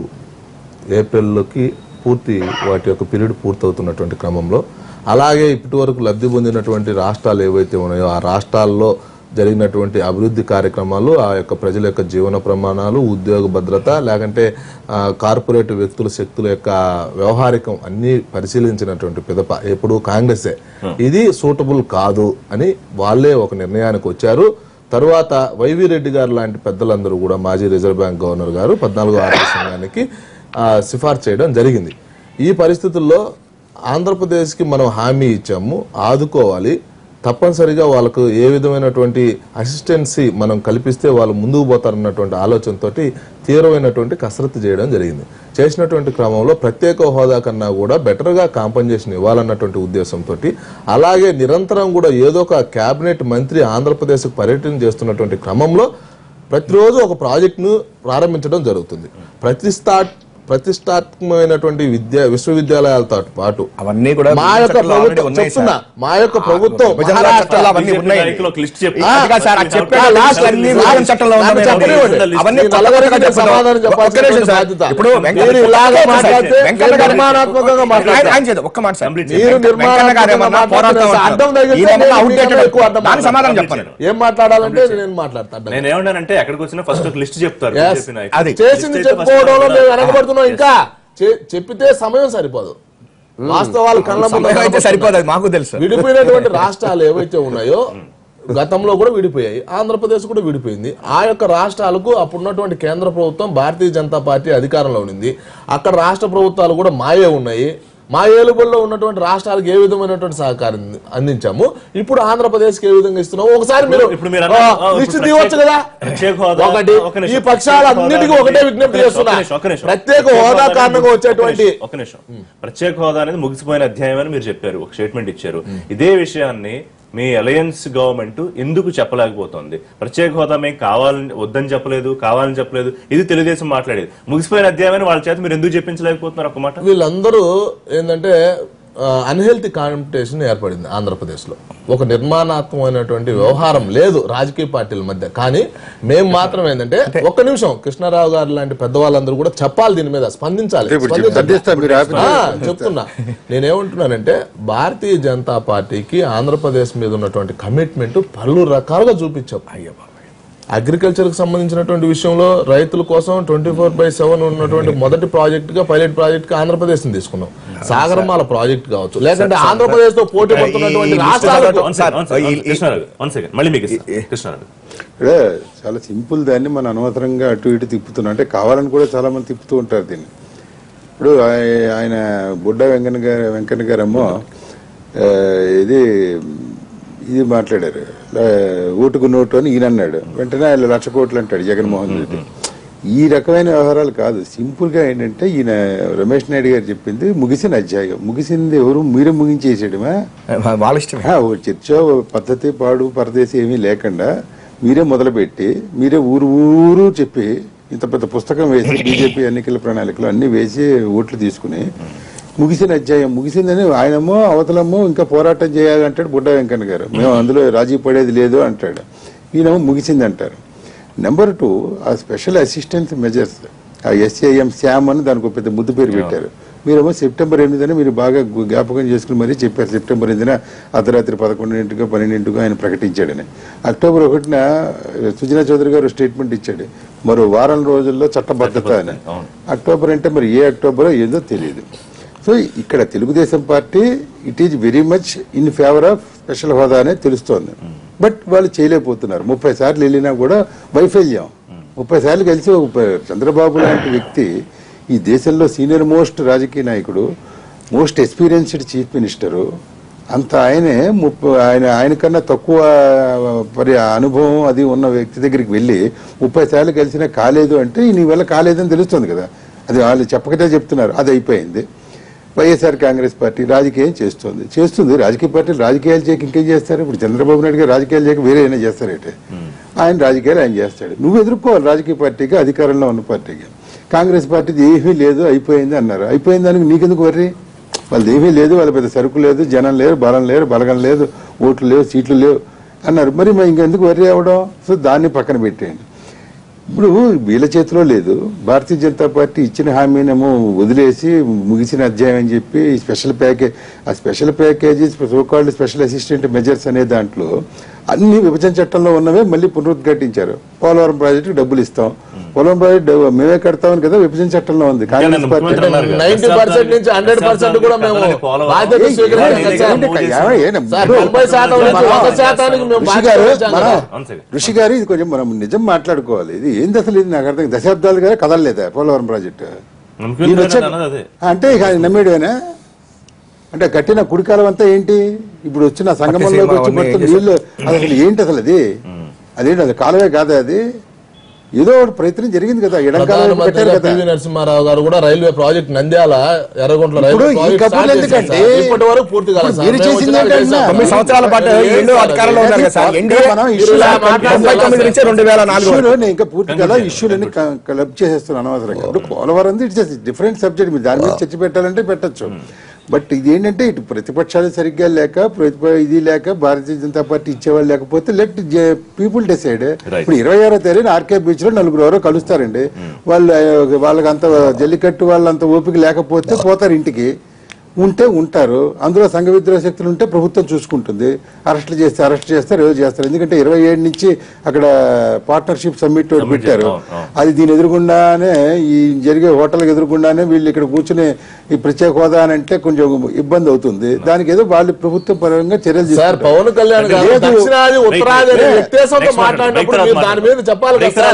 ఏప్రిల్లోకి పూర్తి వాటి యొక్క పీరియడ్ పూర్తవుతున్నటువంటి క్రమంలో, అలాగే ఇప్పటి వరకు లబ్ధి పొందినటువంటి రాష్ట్రాలు ఏవైతే ఉన్నాయో ఆ రాష్ట్రాల్లో జరిగినటువంటి అభివృద్ధి కార్యక్రమాలు, ఆ యొక్క ప్రజల యొక్క జీవన ప్రమాణాలు, ఉద్యోగ భద్రత, లేకంటే కార్పొరేట్ వ్యక్తుల శక్తుల యొక్క వ్యవహారికం అన్ని పరిశీలించినటువంటి పిదప ఎప్పుడు కాంగ్రెసే ఇది సూటబుల్ కాదు అని వాళ్ళే ఒక నిర్ణయానికి వచ్చారు. తరువాత వైవి రెడ్డి గారు లాంటి పెద్దలందరూ కూడా మాజీ రిజర్వ్ బ్యాంక్ గవర్నర్ గారు 14వ ఆర్థిక సంఘానికి సిఫార్సు చేయడం జరిగింది. ఈ పరిస్థితుల్లో ఆంధ్రప్రదేశ్కి మనం హామీ ఇచ్చాము, ఆదుకోవాలి, తప్పనిసరిగా వాళ్ళకు ఏ విధమైనటువంటి అసిస్టెన్సీ మనం కల్పిస్తే వాళ్ళు ముందుకు పోతారన్నటువంటి ఆలోచనతో తీవ్రమైనటువంటి కసరత్తు చేయడం జరిగింది. చేసినటువంటి క్రమంలో ప్రత్యేక హోదా కన్నా కూడా బెటర్గా కాంపన్సేషన్ ఇవ్వాలన్నటువంటి ఉద్దేశంతో, అలాగే నిరంతరం కూడా ఏదో ఒక క్యాబినెట్ మంత్రి ఆంధ్రప్రదేశ్కు పర్యటన చేస్తున్నటువంటి క్రమంలో ప్రతిరోజు ఒక ప్రాజెక్టును ప్రారంభించడం జరుగుతుంది. ప్రతిష్టాత్మకమైనటువంటి విశ్వవిద్యాలయాలతో పాటు అవన్నీ కూడా మా యొక్క ప్రభుత్వం ఏం మాట్లాడాలంటే నేను మాట్లాడతాను. నేనేమన్నానంటే ఎక్కడికి వచ్చినా ఫస్ట్ ఒక లిస్ట్ చెప్తారు, చేసింది చెప్పుకోవడంలో మేము వెనకబడుతున్నాం. ఇంకా చెప్పితే సమయం సరిపోదు, వాస్తవాలు కళ్ళ ముందు సరిపోదు, మాకు తెలుసు. విడిపోయినటువంటి రాష్ట్రాలు ఏవైతే ఉన్నాయో గతంలో కూడా విడిపోయాయి, ఆంధ్రప్రదేశ్ కూడా విడిపోయింది. ఆ యొక్క రాష్ట్రాలకు అప్పుడున్నటువంటి కేంద్ర ప్రభుత్వం భారతీయ జనతా పార్టీ అధికారంలో ఉంది. అక్కడ రాష్ట్ర ప్రభుత్వాలు కూడా మాయే ఉన్నాయి. మా ఏలుబడిలో ఉన్నటువంటి రాష్ట్రాలకు ఏ విధమైనటువంటి సహకారం అందించాము, ఇప్పుడు ఆంధ్రప్రదేశ్కి ఏ విధంగా ఇస్తున్నాము ఒకసారి మీరు లిస్టు తీయవచ్చు కదా. ఒకటి, ఈ పక్షాలన్నిటికీ ఒకటే విజ్ఞప్తి చేస్తున్నా, ప్రత్యేక హోదా కారణంగా వచ్చేటువంటి ఒక నిమిషం, ప్రత్యేక హోదా అనేది ముగిసిపోయిన అధ్యాయం అని మీరు చెప్పారు, ఒక స్టేట్మెంట్ ఇచ్చారు. ఇదే విషయాన్ని మీ అలయన్స్ గవర్నమెంట్ ఎందుకు చెప్పలేకపోతుంది? ప్రత్యేక హోదా మేము కావాలని వద్దని చెప్పలేదు, కావాలని చెప్పలేదు, ఇది తెలుగుదేశం మాట్లాడేది. ముగిసిపోయిన అధ్యాయాన్ని వాళ్ళ చేత మీరు ఎందుకు చెప్పించలేకపోతున్నారు? ఒక మాట, వీళ్ళందరూ ఏంటంటే అన్హెల్తీ కాంపిటీషన్ ఏర్పడింది ఆంధ్రప్రదేశ్ లో. ఒక నిర్మాణాత్మకమైనటువంటి వ్యవహారం లేదు రాజకీయ పార్టీల మధ్య. కానీ మేము మాత్రం ఏంటంటే, ఒక్క నిమిషం, కృష్ణారావు గారు లాంటి పెద్దవాళ్ళందరూ కూడా చెప్పాలి, దీని మీద స్పందించాలి. చెప్తున్నా, నేనేమంటున్నానంటే, భారతీయ జనతా పార్టీకి ఆంధ్రప్రదేశ్ మీద ఉన్నటువంటి కమిట్మెంట్ పలు రకాలుగా చూపించాం. అగ్రికల్చర్ కి సంబంధించినటువంటి విషయంలో రైతుల కోసం 24/7 ఉన్నటువంటి మొదటి ప్రాజెక్ట్ గా, పైలట్ ప్రాజెక్ట్ గా ఆంధ్రప్రదేశ్ ని తీసుకున్నాం. సాగరమాల ప్రాజెక్ట్ కావచ్చు, లేదంటే ఆంధ్రప్రదేశ్ తో పోటీ పడుతున్నటువంటి రాష్ట్రాలకు చాలా సింపుల్. దాన్ని మనం అనవసరంగా అటు ఇటు తిప్పుతున్నాం, అంటే కావాలని కూడా చాలా మంది తిప్పుతూ ఉంటారు దీన్ని. ఇప్పుడు ఆయన బుడ్డ వెంకన్న గారేమో ఇది మాట్లాడారు, ఓటుకు నోటు అని ఈయన అన్నాడు. వెంటనే ఆయన 1,00,000 కోట్లు అంటాడు జగన్మోహన్ రెడ్డి. ఈ రకమైన వ్యవహారాలు కాదు. సింపుల్ గా ఏంటంటే, ఈయన రమేష్ నాయుడు గారు చెప్పింది ముగిసిన అధ్యాయం. ముగిసింది ఎవరు? మీరే ముగించేసేయడమా? వాళ్ళ ఇష్టం. చర్చ పద్ధతి, పాడు, పరదేశం ఏమీ లేకుండా మీరే మొదలుపెట్టి, మీరే ఊరు ఊరు చెప్పి, ఇంత పెద్ద పుస్తకం వేసి, బీజేపీ ఎన్నికల ప్రణాళికలు అన్ని వేసి ఓట్లు తీసుకుని ముగిసిన అధ్యాయం ముగిసిందని ఆయనమో అవతలమో ఇంకా పోరాటం చేయాలంటాడు బుడ్డ వెంకన్న గారు. మేము అందులో రాజీ పడేది లేదు అంటాడు. ఈయనేమో ముగిసింది అంటారు. నెంబర్ 2, ఆ స్పెషల్ అసిస్టెన్స్ మెజర్స్, ఆ SAM శామ్ అని దానికి ఒక పెద్ద ముద్దు పేరు పెట్టారు. మీరేమో సెప్టెంబర్ 8 మీరు బాగా జ్ఞాపకం చేసుకుని మరీ చెప్పారు. సెప్టెంబర్ 8 అర్ధరాత్రి 11 12 ఆయన ప్రకటించాడని. అక్టోబర్ 1 సుజనా చౌదరి గారు స్టేట్మెంట్ ఇచ్చాడు, మరో వారం రోజుల్లో చట్టబద్ధత అని. అక్టోబర్ అంటే మరి ఏ అక్టోబరో ఏదో తెలియదు. సో ఇక్కడ Telugu Desam party it is very much in favour of special హోదా అనే తెలుస్తోంది. బట్ వాళ్ళు చేయలేకపోతున్నారు. 30 సార్లు వెళ్ళినా కూడా వైఫల్యం. 30 సార్లు కలిసి చంద్రబాబు లాంటి వ్యక్తి, ఈ దేశంలో సీనియర్ మోస్ట్ రాజకీయ నాయకుడు, మోస్ట్ ఎక్స్పీరియన్స్డ్ చీఫ్ మినిస్టరు, అంత ఆయన కన్నా తక్కువ అనుభవం అది ఉన్న వ్యక్తి దగ్గరికి వెళ్ళి 30 సార్లు కలిసినా కాలేదు అంటే నీ వల్ల కాలేదని తెలుస్తుంది కదా. అది వాళ్ళు చెప్పకటే చెప్తున్నారు. అది అయిపోయింది. వైఎస్ఆర్ కాంగ్రెస్ పార్టీ రాజకీయం చేస్తుంది. రాజకీయ పార్టీలు రాజకీయాలు చేయక ఇంకేం చేస్తారు? ఇప్పుడు చంద్రబాబు నాయుడు గారు రాజకీయాలు చేయక వేరే ఏమైనా చేస్తారంటే, ఆయన రాజకీయాలు ఆయన చేస్తాడు. నువ్వు ఎదుర్కోవాలి రాజకీయ పార్టీగా, అధికారంలో ఉన్న పార్టీగా. కాంగ్రెస్ పార్టీది ఏమీ లేదు, అయిపోయింది అన్నారు. అయిపోయింది దానికి నీకెందుకు వర్రీ? వాళ్ళది ఏమీ లేదు, వాళ్ళ పెద్ద సరుకు లేదు, జనం లేరు, బలం లేరు, బలగం లేదు, ఓట్లు లేవు, సీట్లు లేవు అన్నారు. మరి ఇంకెందుకు వర్రీ అవ్వడం? సో దాన్ని పక్కన పెట్టేయండి. ఇప్పుడు వీళ్ళ చేతిలో లేదు. భారతీయ జనతా పార్టీ ఇచ్చిన హామీనేమో వదిలేసి ముగిసిన అధ్యాయం అని చెప్పి ఆ special package so called special assistant measures అనే దాంట్లో అన్ని విభజన చట్టంలో ఉన్నవే మళ్ళీ పునరుద్ఘాటించారు. పోలవరం ప్రాజెక్టు డబ్బులు ఇస్తాం, పోలవరం ప్రాజెక్టు మేమే కడతామని కదా విభజన చట్టంలో ఉంది. కాంగ్రెస్ పార్టీ 90% నుంచి 100% కూడా మేము బాధ్యత ఋషి గారు ఇది కొంచెం మనం నిజం మాట్లాడుకోవాలి. ఇది ఏంది అసలు? ఇది నాకు అర్థం. దశాబ్దాలుగా కదలలేదా పోలవరం ప్రాజెక్టు? అంటే ఇక నమ్మేడేనా? అంటే కట్టిన కుడికాలం అంతా ఏంటి? ఇప్పుడు వచ్చిన సంగమంలోకి వచ్చి మొత్తం నీళ్లు అసలు ఏంటి? అసలు అదేంటి? అది కాలమే కాదా? అది ఏదో ఒకటి ప్రయత్నం జరిగింది కదా. నరసింహారావు గారు కూడా రైల్వే ప్రాజెక్ట్ నంద్యాల ఎర్రగుంట్ల ఇప్పటి వరకు పూర్తి ఇంకా పూర్తి కదా ఇష్యూలన్నీ క్లబ్ చేసేస్తున్నాను అనవసరంగా. ఇప్పుడు పోలవరం ఇట్స్ డిఫరెంట్ సబ్జెక్ట్. మీరు దాని మీద చర్చ పెట్టాలంటే పెట్టచ్చు. బట్ ఇది ఏంటంటే, ఇటు ప్రతిపక్షాలు సరిగ్గా లేక, ఇది లేక, భారతీయ జనతా పార్టీ ఇచ్చేవాళ్ళు లేకపోతే లెట్ పీపుల్ డిసైడ్. ఇప్పుడు 26వ తేదీన ఆర్కే బీచ్ లో 4 ఎవరో కలుస్తారండి. వాళ్ళకి అంత జల్లికట్టు వాళ్ళంత ఓపిక లేకపోతే పోతారు ఇంటికి. ఉంటే ఉంటారు. అందులో సంఘ విద్రోహ శక్తులు ఉంటే ప్రభుత్వం చూసుకుంటుంది. అరెస్ట్ చేస్తారు, ఏదో చేస్తారు. ఎందుకంటే 27 నుంచి అక్కడ పార్ట్నర్షిప్ సమ్మిట్ పెట్టారు. అది దీని ఎదురుగుండానే, ఈ జరిగే హోటల్కి ఎదురుగుండానే వీళ్ళు ఇక్కడ కూర్చుని ఈ ప్రత్యేక హోదా అని అంటే కొంచెం ఇబ్బంది అవుతుంది. దానికి ఏదో వాళ్ళు ప్రభుత్వ పరంగా చర్యలు తీసుకుంటారు. పవన్ కళ్యాణ్ దక్షిణాది ఉత్తరాది మాట్లాడినప్పుడు దాని మీద చెప్పాలి కదా.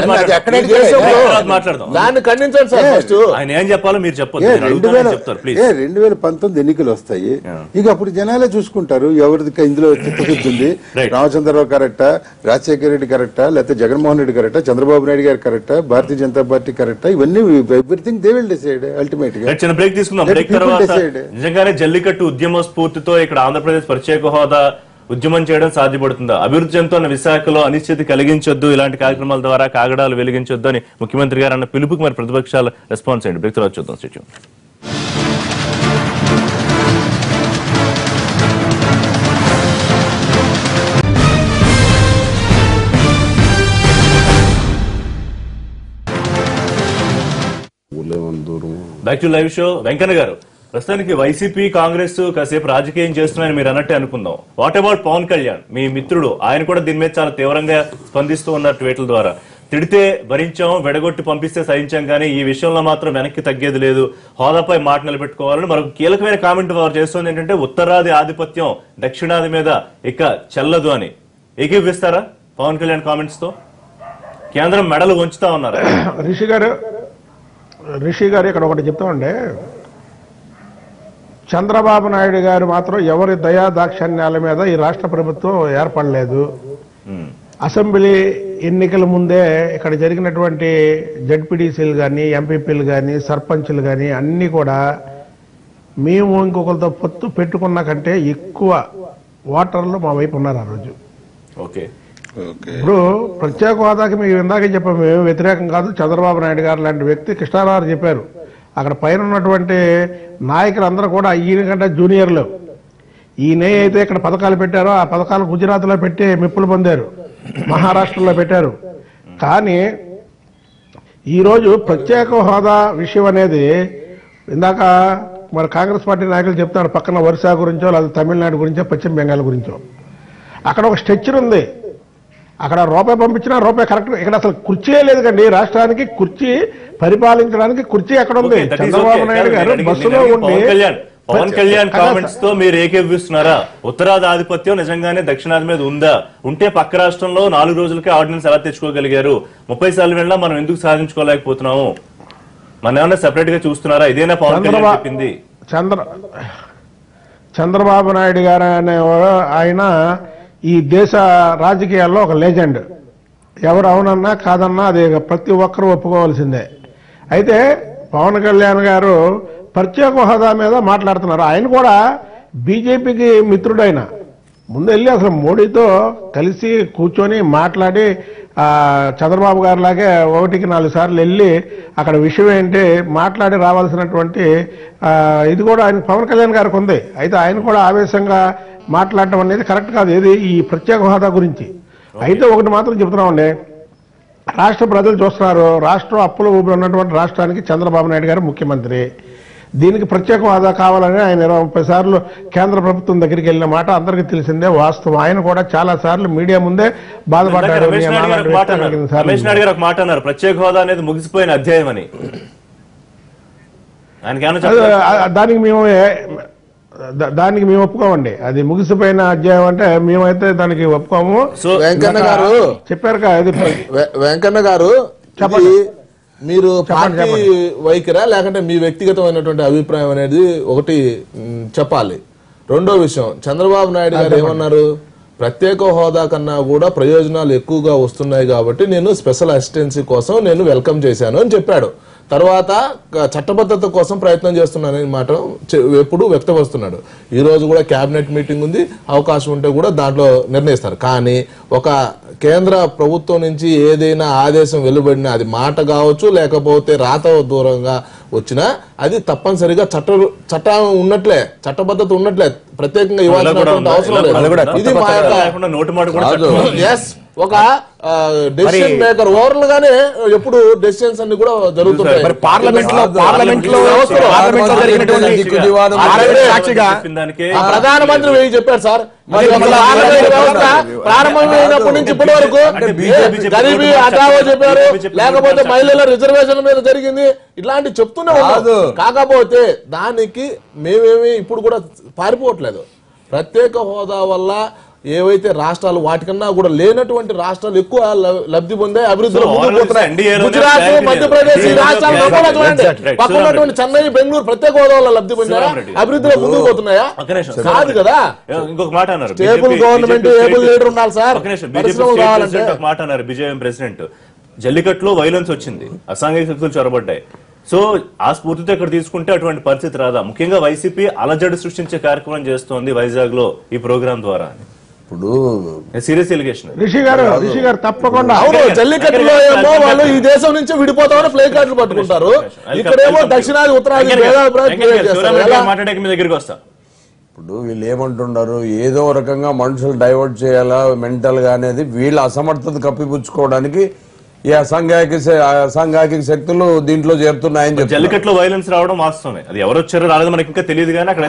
దాన్ని ఖండించండి సార్. ఫస్ట్ ఆయన ఏం చెప్పాలో మీరు చెప్పండి. 2019 ముందు ఎన్నికలు వస్తాయి. ఇక అప్పుడు జనాలే చూసుకుంటారు ఎవరిది ఇందులో చిత్తశుద్ధి ఉంది, రామచంద్రరావు కరెక్టా, రాజశేఖర రెడ్డి కరెక్టా, లేకపోతే జగన్మోహన్ రెడ్డి కరెక్టా, చంద్రబాబు నాయుడు గారు కరెక్టా, భారతీయ జనతా పార్టీ కరెక్టా, ఇవన్నీ everything they will decide ultimate గా. చిన్న బ్రేక్ తీసుకుందాం. బ్రేక్ తర్వాత నిజంగానే జల్లికట్టు ఉద్యమ స్ఫూర్తితో ఇక్కడ ఆంధ్రప్రదేశ్ ప్రత్యేక హోదా ఉద్యమం చేయడం సాధ్యపడుతుందా? అభివృద్ధి చెందుతున్న విశాఖలో అనిశ్చితి కలిగించొద్దు, ఇలాంటి కార్యక్రమాల ద్వారా కాగడాలు వెలిగించొద్దు అని ముఖ్యమంత్రి గారు అన్న పిలుపుకి మరి ప్రతిపక్షాలు రెస్పాన్స్ అయ్యండి. బ్రేక్ తర్వాత చూద్దాం. Stay tuned. Back to live show. Venkanna garu, ప్రస్తుతానికి వైసీపీ కాంగ్రెస్ కాసేపు రాజకీయం చేస్తున్నాయని మీరు అన్నట్టే అనుకుందాం. వాట్ అబౌట్ పవన్ కళ్యాణ్, మీ మిత్రుడు? ఆయన కూడా దీని మీద చాలా తీవ్రంగా స్పందిస్తూ ఉన్నారు ట్వీట్ల ద్వారా. తిడితే భరించాం, వెడగొట్టి పంపిస్తే సహించాం, కానీ ఈ విషయంలో మాత్రం వెనక్కి తగ్గేది లేదు, హోదాపై మాట నిలబెట్టుకోవాలని మరొక కీలకమైన కామెంట్ వారు చేస్తుంది ఏంటంటే ఉత్తరాది ఆధిపత్యం దక్షిణాది మీద ఇక చెల్లదు అని. ఏకీవిస్తారా పవన్ కళ్యాణ్ కామెంట్స్ తో? కేంద్రం మెడలు వంచుతా ఉన్నారు. రిషి గారు ఇక్కడ ఒకటి చెప్తామండి, చంద్రబాబు నాయుడు గారు మాత్రం ఎవరి దయా దాక్షణ్యాల మీద ఈ రాష్ట్ర ప్రభుత్వం ఏర్పడలేదు. అసెంబ్లీ ఎన్నికల ముందే ఇక్కడ జరిగినటువంటి జడ్పీటీసీలు కానీ, ఎంపీపీలు కానీ, సర్పంచ్లు కానీ అన్నీ కూడా మేము ఇంకొకరితో పొత్తు పెట్టుకున్న కంటే ఎక్కువ ఓటర్లు మా వైపు ఉన్నారు ఆ రోజు. ఓకే, ఇప్పుడు ప్రత్యేక హోదాకి మీకు ఇందాకే చెప్పాము, మేము వ్యతిరేకం కాదు. చంద్రబాబు నాయుడు గారు లాంటి వ్యక్తి, కృష్ణారావు చెప్పారు, అక్కడ పైన ఉన్నటువంటి నాయకులు అందరూ కూడా ఈయన కంటే జూనియర్లు. ఈయన అయితే ఇక్కడ పథకాలు పెట్టారో ఆ పథకాలు గుజరాత్లో పెట్టి మెప్పులు పొందారు, మహారాష్ట్రలో పెట్టారు. కానీ ఈరోజు ప్రత్యేక హోదా విషయం అనేది ఇందాక మరి కాంగ్రెస్ పార్టీ నాయకులు చెప్తారు, పక్కన ఒరిస్సా గురించో లేదా తమిళనాడు గురించో పశ్చిమ బెంగాల్ గురించో. అక్కడ ఒక స్ట్రక్చర్ ఉంది, అక్కడ రూపాయి పంపించినా రూపాయి కరెక్ట్. ఇక్కడ అసలు కుర్చీ లేదు కండి, రాష్ట్రానికి కుర్చీ పరిపాలించడానికి కుర్చీ ఎక్కడ ఉంది? చంద్రబాబు నాయుడు గారు బస్సులో ఉండి పవన్ కళ్యాణ్ కామెంట్స్ తో మీరు ఏకీభవిస్తున్నారా? ఉత్తరాది ఆధిపత్యం నిజంగానే దక్షిణాది మీద ఉందా? ఉంటే పక్క రాష్ట్రంలో 4 రోజులకే ఆర్డినెన్స్ ఎలా తెచ్చుకోగలిగారు? 30 సార్లు వెళ్ళినా మనం ఎందుకు సాధించుకోలేకపోతున్నాము? మన ఏమన్నా సెపరేట్ గా చూస్తున్నారా? ఇదేనా పవన్ కళ్యాణ్ చెప్పింది? చంద్రబాబు నాయుడు గారు అనేవారు ఆయన ఈ దేశ రాజకీయాల్లో ఒక లెజెండ్. ఎవరు అవునన్నా కాదన్నా అది ప్రతి ఒక్కరూ ఒప్పుకోవాల్సిందే. అయితే పవన్ కళ్యాణ్ గారు ప్రత్యేక హోదా మీద మాట్లాడుతున్నారు. ఆయన కూడా బీజేపీకి మిత్రుడైన ముందు వెళ్ళి అసలు మోడీతో కలిసి కూర్చొని మాట్లాడి చంద్రబాబు గారు లాగే 1కి 4 సార్లు వెళ్ళి అక్కడ విషయం ఏంటి మాట్లాడి రావాల్సినటువంటి ఇది కూడా ఆయన పవన్ కళ్యాణ్ గారికి ఉంది. అయితే ఆయన కూడా ఆవేశంగా మాట్లాడటం అనేది కరెక్ట్ కాదు ఏది ఈ ప్రత్యేక హోదా గురించి. అయితే ఒకటి మాత్రం చెప్తున్నామండి, రాష్ట్ర ప్రజలు చూస్తున్నారు, రాష్ట్రం అప్పుల ఊపిరి ఉన్నటువంటి రాష్ట్రానికి చంద్రబాబు నాయుడు గారు ముఖ్యమంత్రి. దీనికి ప్రత్యేక హోదా కావాలని ఆయన 20-30 సార్లు కేంద్ర ప్రభుత్వం దగ్గరికి వెళ్ళిన మాట అందరికీ తెలిసిందే, వాస్తవం. ఆయన కూడా చాలా సార్లు మీడియా ముందే బాధపడ్డారు. రమేష్ నాయుడు గారు ఒక మాట అన్నారు, ప్రత్యేక హోదా అనేది ముగిసిపోయిన అధ్యాయం అని. దానికి మేము ఒప్పుకోమండి. అది ముగిసిపోయిన అధ్యాయం అంటే మేమైతే దానికి ఒప్పుకోము. వెంకన్న గారు చెప్పారు. వెంకన్న గారు మీరు పార్టీ వైఖరా లేకంటే మీ వ్యక్తిగతమైనటువంటి అభిప్రాయం అనేది ఒకటి చెప్పాలి. రెండో విషయం, చంద్రబాబు నాయుడు గారు ఏమన్నారు, ప్రత్యేక హోదా కన్నా కూడా ప్రయోజనాలు ఎక్కువగా వస్తున్నాయి కాబట్టి నేను స్పెషల్ అసిస్టెన్సీ కోసం నేను వెల్కమ్ చేశాను అని చెప్పాడు. తర్వాత చట్టబద్ధత కోసం ప్రయత్నం చేస్తున్నానని మాట ఎప్పుడు వ్యక్తపరుస్తున్నాడు. ఈ రోజు కూడా కేబినెట్ మీటింగ్ ఉంది, అవకాశం ఉంటే కూడా దాంట్లో నిర్ణయిస్తారు. కానీ ఒక కేంద్ర ప్రభుత్వం నుంచి ఏదైనా ఆదేశం వెలువడినా అది మాట కావచ్చు లేకపోతే రాత దూరంగా వచ్చినా అది తప్పనిసరిగా చట్టం ఉన్నట్లే, చట్టబద్ధత ఉన్నట్లే, ప్రత్యేకంగా ఇవ్వాల్సినటువంటి అవసరం లేదు. ఇది మా యొక్క ఒక డెసిషన్ మేకర్ ఓవర్లు గానే ఎప్పుడు డెసిషన్స్ అన్ని కూడా జరుగుతుంటాయి. ప్రధానమంత్రి చెప్పారు సార్, ప్రారంభమైనప్పటి నుంచి ఇప్పటి వరకు గరీబీ హఠావో చెప్పారు, లేకపోతే మహిళల రిజర్వేషన్ మీద జరిగింది, ఇట్లాంటి చెప్తూనే ఉన్నాడు. కాకపోతే దానికి మేమేమి ఇప్పుడు కూడా పారిపోవట్లేదు. ప్రత్యేక హోదా వల్ల ఏవైతే రాష్ట్రాలు వాటికన్నా కూడా లేనటువంటి రాష్ట్రాలు ఎక్కువ లబ్ధి పొందే అభివృద్ధిలో So, ముందుకు పోతున్నాయి. NDA లోనే గుజరాత్, clarity మధ్యప్రదేశ్ ఈ లేదు. రాష్ట్రాలు Right, గొప్పగా చూడండి. right. పక్కన ఉన్నటువంటి చెన్నై, బెంగళూరు ప్రత్యేక హోదాలో లబ్ధి పొందారా? శివరామరెడ్డి. అభివృద్ధిలో ముందుకు పోతున్నాయా? ఒక నిమిషం. కాదు కదా. ఇంకొక మాట అన్నారు. స్టేబుల్ గవర్నమెంట్, ఏబుల్ లీడర్ ఉండాలి సార్. ఒక నిమిషం. పరిశ్రమలు కావాలంటే ఒక మాట అన్నారు బీజేపీ ప్రెసిడెంట్. జల్లికట్టులో వైలెన్స్ వచ్చింది, అసాంఘిక శక్తులు చొరబడ్డాయి. సో ఆ స్ఫూర్తితో ఇక్కడ తీసుకుంటే అటువంటి పరిస్థితి రాదా? ముఖ్యంగా వైసీపీ అలజడి సృష్టించే కార్యక్రమం చేస్తోంది వైజాగ్ లో ఈ ప్రోగ్రామ్ ద్వారా. ఇప్పుడు సీరియస్ ఎలిగేషన్. రిషి గారు తప్పకుండా అవును, జల్లికట్టులో ఏమో వాళ్ళు ఈ దేశం నుంచి విడిపోతామని ప్లే కార్డులు పట్టుకుంటారు, ఇక్కడేమో దక్షిణాది ఉత్తరాది భేదాభిప్రాయం క్రియేట్ చేస్తారు. ఎలా? మాట్లాడే మీ దగ్గరికి వస్తా. ఇప్పుడు వీళ్ళు ఏమంటున్నారు, ఏదో రకంగా మనుషులు డైవర్ట్ చేయాలా మెంటల్ గా అనేది వీళ్ళ అసమర్థత కప్పిపుచ్చుకోవడానికి ఈ అసాంఘిక శక్తులు దీంట్లో చేరుతున్నాయని చెప్పి. జల్లికట్లో వైలెన్స్ రావడం వాస్తవమే. అది ఎవరు వచ్చారో రాలేదో మనకి ఇంకా తెలియదు, కానీ అక్కడ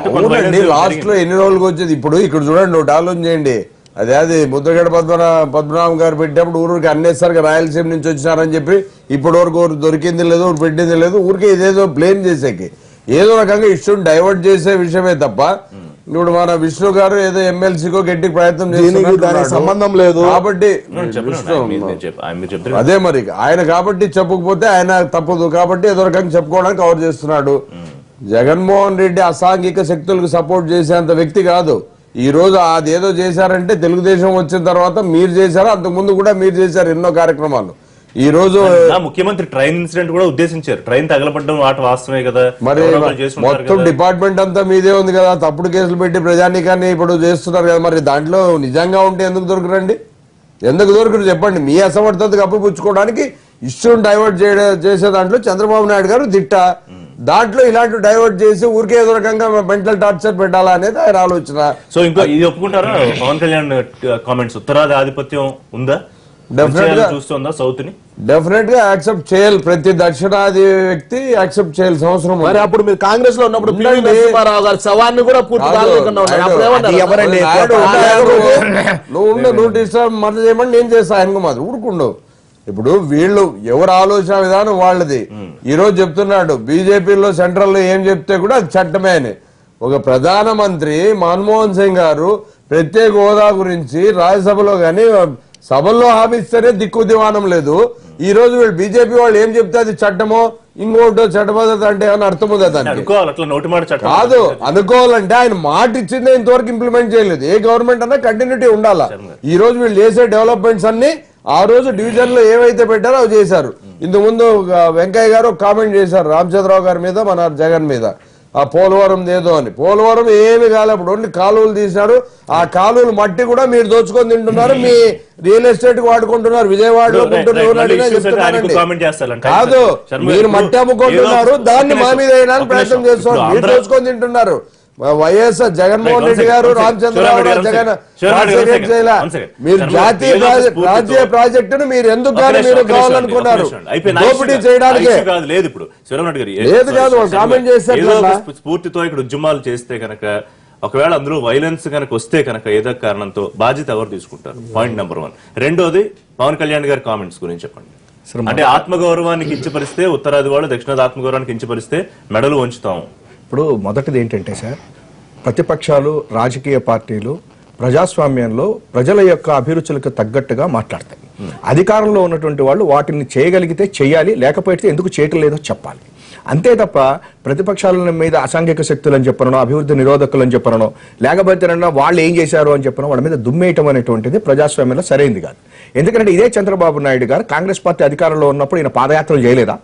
లాస్ట్ లో ఎన్ని రోజులకు వచ్చేది. ఇప్పుడు ఇక్కడ చూడండి, ఒకటి ఆలోచన చేయండి. అది ముద్రగడ పద్మనాభం గారు పెట్టేప్పుడు ఊరికి అన్నేసరిగా రాయలసీమ నుంచి వచ్చినారని చెప్పి ఇప్పటి వరకు ఊరు దొరికింది లేదు, ఊరు పెట్టింది లేదు. ఊరికే ఇదేదో బ్లేమ్ చేసేకి ఏదో రకంగా ఇష్యూని డైవర్ట్ చేసే విషయమే తప్ప ఇప్పుడు మన విష్ణు గారు ఏదో ఎమ్మెల్సీకో గట్టి ప్రయత్నం చేస్తున్నారు, సంబంధం లేదు. కాబట్టి అదే మరి ఆయన కాబట్టి చెప్పకపోతే ఆయన తప్పదు కాబట్టి ఏదో రకంగా చెప్పుకోవడానికి కవర్ చేస్తున్నాడు. జగన్మోహన్ రెడ్డి అసాంఘిక శక్తులకు సపోర్ట్ చేసేంత వ్యక్తి కాదు. ఈ రోజు అదేదో చేశారంటే తెలుగుదేశం వచ్చిన తర్వాత మీరు చేశారు, అంతకు ముందు కూడా మీరు చేశారు ఎన్నో కార్యక్రమాలు. ఈ రోజు ముఖ్యమంత్రి ట్రైన్ ఇన్సిడెంట్ కూడా ఉద్దేశించారు. ట్రైన్ తగలబడ్డం మాట వాస్తవమే కదా. మరి మొత్తం డిపార్ట్మెంట్ అంతా మీదే ఉంది కదా, తప్పుడు కేసులు పెట్టి ప్రజానీకాన్ని ఇప్పుడు చేస్తున్నారు కదా. మరి దాంట్లో నిజంగా ఉంటే ఎందుకు దొరకరండి? ఎందుకు దొరకరు చెప్పండి. మీ అసమర్థత కప్పిపుచ్చుకోవడానికి ఇష్యూని డైవర్ట్ చేసే దాంట్లో చంద్రబాబు నాయుడు గారు దిట్ట. దాంట్లో ఇలాంటి డైవర్ట్ చేసి ఊరికే ఏదో రకంగా మెంటల్ టార్చర్ పెట్టాలా అనేది ఆయన ఆలోచన. సో ఇంకో ఇది ఒప్పుకుంటారా పవన్ కళ్యాణ్ కామెంట్స్? ఉత్తరాది ఆధిపత్యం ఉందా? డెఫినెట్ గా చూస్తుందా సౌత్ ని? డెఫినెట్ గా యాక్సెప్ట్ చేయాలి. ప్రతి దక్షిణాది వ్యక్తి యాక్సెప్ట్ చేయాల్సిన అవసరం. మరి అప్పుడు మీరు కాంగ్రెస్ లో ఉన్నప్పుడు నరసింహారావు గారి శవాన్ని కూడా పూర్తి నువ్వు డిస్టర్బ్ మద్దతు చేయమని నేను చేస్తా, ఆయనకు మాత్రం ఊరుకుండు. ఇప్పుడు వీళ్ళు ఎవరు ఆలోచన విధానం వాళ్ళది. ఈ రోజు చెప్తున్నాడు బీజేపీలో సెంట్రల్ లో ఏం చెప్తే కూడా అది చట్టమే అని. ఒక ప్రధానమంత్రి మన్మోహన్ సింగ్ గారు ప్రత్యేక హోదా గురించి రాజ్యసభలో గాని సభల్లో హామీ ఇస్తేనే దిక్కు దివానం లేదు. ఈ రోజు వీళ్ళు బీజేపీ వాళ్ళు ఏం చెప్తే అది చట్టమో ఇంకోటో చట్టబద్ధత అంటే ఏమన్నా అర్థం ఉందా దానికి? కాదు, అనుకోవాలంటే ఆయన మాట ఇచ్చిందే ఇంతవరకు ఇంప్లిమెంట్ చేయలేదు. ఏ గవర్నమెంట్ అన్నా కంటిన్యూటీ ఉండాలా. ఈ రోజు వీళ్ళు చేసే డెవలప్మెంట్స్ అన్ని ఆ రోజు డివిజన్ లో ఏవైతే పెట్టారో అవి చేశారు. ఇంతకు ముందు వెంకయ్య గారు కామెంట్ చేశారు రామచంద్రరావు గారి మీద, మన జగన్ మీద, ఆ పోలవరం ఏదో అని. పోలవరం ఏమి కాలేప్పుడు ఓన్లీ కాలువలు తీసినారు. ఆ కాలువలు మట్టి కూడా మీరు దోచుకొని తింటున్నారు, మీ రియల్ ఎస్టేట్ వాడుకుంటున్నారు. విజయవాడలో కాదు, మీరు మట్టి అమ్ముకుంటున్నారు, దాన్ని మా మీద వేయడానికి ప్రయత్నం చేస్తున్నారు. మీరు దోచుకొని తింటున్నారు. వైఎస్ఆర్ జగన్మోహన్ రెడ్డి గారు, రామచంద్రరావు జగన్ మీరు రాజ్య ప్రాజెక్టును మీరు ఎందుకు కానీ మీరు కావాలనుకున్నారు దోపిడీ చేయడానికి? లేదు కాదు, కామెంట్ చేస్తారు. స్ఫూర్తితో ఇక్కడ ఉద్యమాలు చేస్తే కనుక, ఒకవేళ అందులో వైలెన్స్ కనుక వస్తే కనుక ఏదో కారణంతో బాధ్యత ఎవరు తీసుకుంటారు? Point number 1. రెండోది పవన్ కళ్యాణ్ గారి కామెంట్స్ గురించి చెప్పండి. అంటే ఆత్మగౌరవాన్ని కించపరిస్తే, ఉత్తరాది వాళ్ళు దక్షిణాది ఆత్మగౌరవాన్ని కించపరిస్తే మెడలు వంచుతాము. ఇప్పుడు మొదటిది ఏంటంటే సార్, ప్రతిపక్షాలు, రాజకీయ పార్టీలు ప్రజాస్వామ్యంలో ప్రజల యొక్క అభిరుచులకు తగ్గట్టుగా మాట్లాడతాయి. అధికారంలో ఉన్నటువంటి వాళ్ళు వాటిని చేయగలిగితే చేయాలి, లేకపోతే ఎందుకు చేయటం లేదో చెప్పాలి. అంతే తప్ప ప్రతిపక్షాల మీద అసాంఘిక శక్తులు అని చెప్పనో, అభివృద్ధి నిరోధకులు అని చెప్పనో, లేకపోతే వాళ్ళు ఏం చేశారు అని చెప్పనో వాళ్ళ మీద దుమ్మేయటం అనేటువంటిది ప్రజాస్వామ్యంలో సరైనది కాదు. ఎందుకంటే ఇదే చంద్రబాబు నాయుడు గారు కాంగ్రెస్ పార్టీ అధికారంలో ఉన్నప్పుడు ఈయన పాదయాత్రలు చేయలేదా?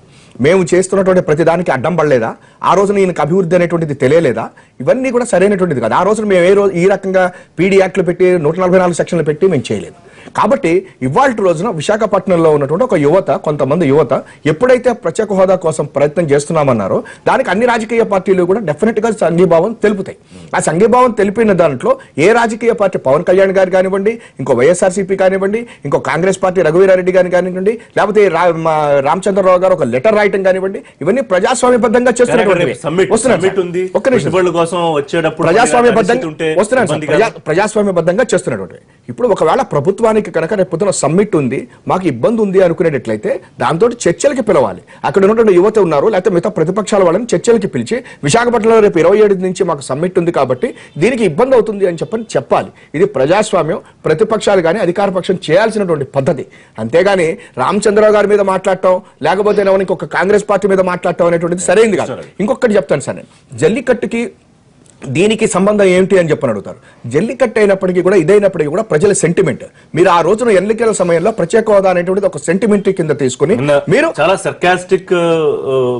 మేము చేస్తున్నటువంటి ప్రతిదానికి అడ్డం పడలేదా? ఆ రోజున ఈయనకు అభివృద్ధి అనేటువంటిది తెలియలేదా? ఇవన్నీ కూడా సరైనటువంటిది కాదు. ఆ రోజున మేము ఈ రకంగా పీడీ యాక్ట్లు పెట్టి 144 సెక్షన్లు పెట్టి మేము చేయలేదు. కాబట్టి ఇవాళ రోజున విశాఖపట్నంలో ఉన్నటువంటి ఒక యువత, కొంతమంది యువత ఎప్పుడైతే ప్రత్యేక హోదా కోసం ప్రయత్నం చేస్తున్నామన్నారో దానికి అన్ని రాజకీయ పార్టీలు కూడా డెఫినెట్ గా సంఘీభావం తెలుపుతాయి. ఆ సంఘీభావం తెలిపిన దాంట్లో ఏ రాజకీయ పార్టీ, పవన్ కళ్యాణ్ గారు కానివ్వండి, ఇంకో వైఎస్ఆర్సీపీ కానివ్వండి, ఇంకో కాంగ్రెస్ పార్టీ రఘువీరారెడ్డి గారిని కానివ్వండి, లేకపోతే రామచంద్రరావు గారు ఒక లెటర్ రాయటం కానివ్వండి, ఇవన్నీ ప్రజాస్వామ్యబద్ధంగా చేస్తున్నటువంటి ప్రజాస్వామ్యబద్ధంగా చేస్తున్నటువంటి. ఇప్పుడు ఒకవేళ ప్రభుత్వానికి రాష్ట్రానికి కనుక రేపు పొద్దున సమ్మిట్ ఉంది, మాకు ఇబ్బంది ఉంది అనుకునేటట్లయితే దాంతో చర్చలకి పిలవాలి. అక్కడ ఉన్నటువంటి యువత ఉన్నారు, లేకపోతే మిగతా ప్రతిపక్షాల వాళ్ళని చర్చలకి పిలిచి విశాఖపట్నంలో రేపు 27 నుంచి మాకు సమ్మిట్ ఉంది కాబట్టి దీనికి ఇబ్బంది అవుతుంది అని చెప్పాలి. ఇది ప్రజాస్వామ్యం, ప్రతిపక్షాలు కానీ అధికార పక్షం చేయాల్సినటువంటి పద్ధతి. అంతేగాని రామచంద్రరావు గారి మీద మాట్లాడటం, లేకపోతే ఇంకొక కాంగ్రెస్ పార్టీ మీద మాట్లాడటం అనేటువంటిది సరైనది కాదు. ఇంకొకటి చెప్తాను సార్, నేను జల్లికట్టుకి దీనికి సంబంధం ఏమిటి అని చెప్పని అడుగుతారు. జల్లికట్టు అయినప్పటికీ కూడా ఇదైనప్పటికీ కూడా ప్రజల సెంటిమెంట్. మీరు ఆ రోజున ఎన్నికల సమయంలో ప్రత్యేక హోదా అనేటువంటిది ఒక సెంటిమెంట్ కింద తీసుకుని మీరు చాలా సర్కాస్టిక్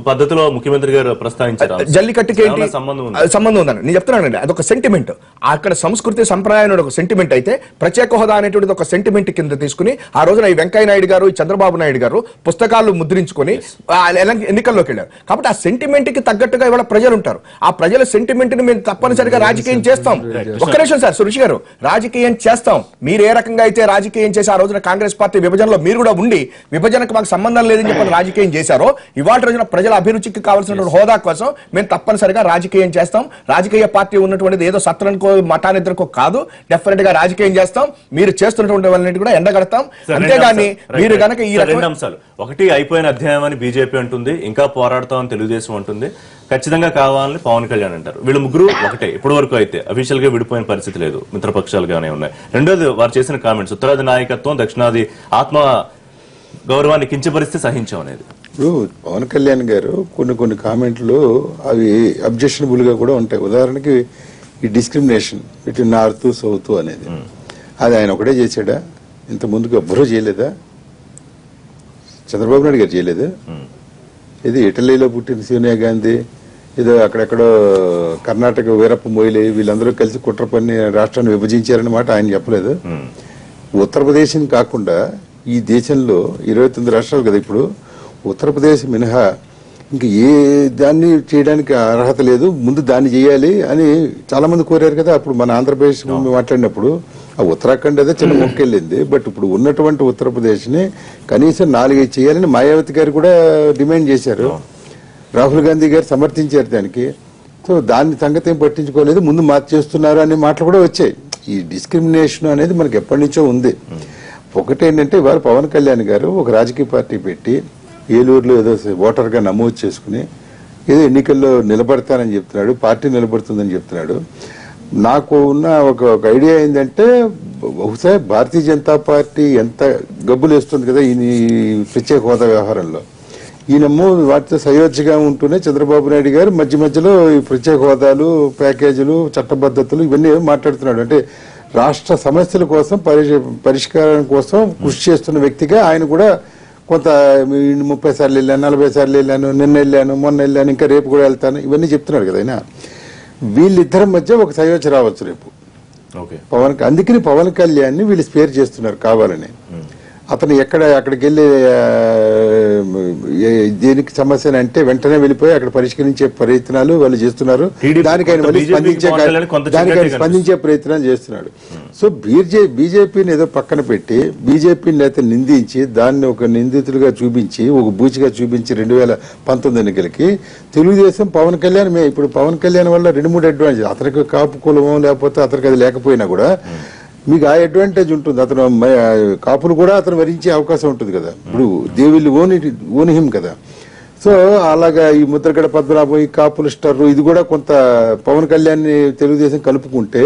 పద్ధతిలో ముఖ్యమంత్రి గారు ప్రస్తావించారు. జల్లికట్టుకి ఏంటి సంబంధం ఉందని నేను చెప్తున్నానండి. అదొక సెంటిమెంట్, అక్కడ సంస్కృతి సంప్రదాయం ఒక సెంటిమెంట్ అయితే ప్రత్యేక హోదా అనేటువంటిది ఒక సెంటిమెంట్ కింద తీసుకుని ఆ రోజున ఈ వెంకయ్య నాయుడు గారు, చంద్రబాబు నాయుడు గారు పుస్తకాలు ముద్రించుకొని ఎన్నికల్లోకి వెళ్ళారు. కాబట్టి ఆ సెంటిమెంట్ కి తగ్గట్టుగా ఇవాళ ప్రజలు ఉంటారు. ఆ ప్రజల సెంటిమెంట్ ని మేము తప్పనిసరిగా రాజకీయం చేస్తాం. ఒక్క నిమిషం సార్ సురేష్ గారు, రాజకీయం చేస్తాం. మీరు ఏ రకంగా అయితే రాజకీయం చేసి ఆ రోజున కాంగ్రెస్ పార్టీ విభజనలో మీరు కూడా ఉండి విభజనకు మాకు సంబంధం లేదని చెప్పి రాజకీయం చేశారో, ఇవాళ రోజున ప్రజల అభిరుచికి కావాల్సిన హోదా కోసం మేము తప్పనిసరిగా రాజకీయం చేస్తాం. రాజకీయ పార్టీ ఉన్నటువంటిది ఏదో సత్రానికో మఠానిద్దరికో కాదు, డెఫినెట్ గా రాజకీయం చేస్తాం. మీరు చేస్తున్నటువంటి వాళ్ళని కూడా ఎండగడతాం. అంతేగాని మీరు గనక ఈ రెండు అంశాలు, ఒకటి అయిపోయిన అధ్యాయం అని బీజేపీ అంటుంది, ఇంకా పోరాడతామని తెలుగుదేశం అంటుంది, ఖచ్చితంగా కావాలని పవన్ కళ్యాణ్ అంటారు. వీళ్ళు ముగ్గురు ఒకటే ఇప్పటి వరకు అయితే అఫీషియల్ గా విడిపోయిన పరిస్థితి లేదు, మిత్రపక్షాలుగానే ఉన్నాయి. రెండోది వారు చేసిన కామెంట్స్, ఉత్తరాది నాయకత్వం దక్షిణాది ఆత్మ గౌరవాన్ని కించపరిస్తే సహించాం అనేది. ఇప్పుడు పవన్ కళ్యాణ్ గారు కొన్ని కామెంట్లు అవి అబ్జెక్షనబుల్ గా కూడా ఉంటాయి. ఉదాహరణకి ఈ డిస్క్రిమినేషన్ బిట్వీన్ నార్త్ సౌత్ అనేది, అది ఆయన ఒకటే చేశాడా? ఇంత ముందుకు ఎవ్వరూ చేయలేదా? చంద్రబాబు నాయుడు గారు చేయలేదు. ఇది ఇటలీలో పుట్టిన సోనియా గాంధీ, ఏదో అక్కడెక్కడో కర్ణాటక వీరప్ప మొయిలే వీళ్ళందరూ కలిసి కుట్ర పన్ని రాష్ట్రాన్ని విభజించారని మాట ఆయన చెప్పలేదు. ఉత్తరప్రదేశ్ కాకుండా ఈ దేశంలో 29 రాష్ట్రాలు కదా ఇప్పుడు, ఉత్తరప్రదేశ్ మినహా ఇంక ఏ దాన్ని చేయడానికి అర్హత లేదు, ముందు దాన్ని చేయాలి అని చాలా మంది కోరారు కదా. అప్పుడు మన ఆంధ్రప్రదేశ్ మాట్లాడినప్పుడు ఆ ఉత్తరాఖండ్ అదే చిన్న మొక్కెళ్ళింది. బట్ ఇప్పుడు ఉన్నటువంటి ఉత్తరప్రదేశ్ ని కనీసం 4-5 చేయాలని మాయావతి గారు కూడా డిమాండ్ చేశారు. రాహుల్ గాంధీ గారు సమర్థించారు దానికి. సో దాన్ని సంగతి ఏం పట్టించుకోలేదు, ముందు మార్చేస్తున్నారు అనే మాటలు కూడా వచ్చాయి. ఈ డిస్క్రిమినేషన్ అనేది మనకి ఎప్పటి నుంచో ఉంది. ఒకటేంటంటే ఇవాళ పవన్ కళ్యాణ్ గారు ఒక రాజకీయ పార్టీ పెట్టి ఏలూరులో ఏదో ఓటర్ గా నమోదు చేసుకుని ఏదో ఎన్నికల్లో నిలబడతానని చెప్తున్నాడు, పార్టీ నిలబడుతుందని చెప్తున్నాడు. నాకు ఉన్న ఒక ఐడియా ఏంటంటే బహుశా భారతీయ జనతా పార్టీ ఎంత గబ్బులు వేస్తుంది కదా ఈ ప్రత్యేక హోదా వ్యవహారంలో. ఈయనమ్మో వాటితో సయోధ్యగా ఉంటూనే చంద్రబాబు నాయుడు గారు మధ్య మధ్యలో ఈ ప్రత్యేక హోదాలు, ప్యాకేజీలు, చట్టబద్ధతలు ఇవన్నీ మాట్లాడుతున్నాడు. అంటే రాష్ట్ర సమస్యల కోసం పరిష్కారం కోసం కృషి చేస్తున్న వ్యక్తిగా ఆయన కూడా కొంత 30 సార్లు వెళ్ళాను, 40 సార్లు వెళ్ళాను, నిన్న వెళ్ళాను, మొన్న వెళ్ళాను, ఇంకా రేపు కూడా వెళ్తాను, ఇవన్నీ చెప్తున్నాడు కదా ఆయన. వీళ్ళిద్దరి మధ్య ఒక సయోధ్య రావచ్చు రేపు అందుకని పవన్ కళ్యాణ్ వీళ్ళు స్పేర్ చేస్తున్నారు కావాలని. అతను అక్కడికి వెళ్ళి దేనికి సమస్య అంటే వెంటనే వెళ్ళిపోయి అక్కడ పరిష్కరించే ప్రయత్నాలు వాళ్ళు చేస్తున్నారు. దానికి ఆయన మళ్ళీ స్పందించే ప్రయత్నాలు చేస్తున్నాడు. సో బీజేపీని ఏదో పక్కన పెట్టి బీజేపీని అయితే నిందించి దాన్ని ఒక నిందితులుగా చూపించి ఒక బూచిగా చూపించి 2019 ఎన్నికలకి తెలుగుదేశం పవన్ కళ్యాణ్ ఇప్పుడు పవన్ కళ్యాణ్ వల్ల 2-3 అడ్వాంటేజ్, అతనికి కాపు కులమో లేకపోతే అతనికి అది లేకపోయినా కూడా మీకు ఆ అడ్వాంటేజ్ ఉంటుంది. అతను కాపులు కూడా అతను వరించే అవకాశం ఉంటుంది కదా. ఇప్పుడు దే విల్ ఓన్ హిమ్ కదా. సో అలాగా ఈ ముద్రగడ పద్మనాభం, ఈ కాపుల స్టార్, ఇది కూడా కొంత పవన్ కళ్యాణ్ తెలుగుదేశం కలుపుకుంటే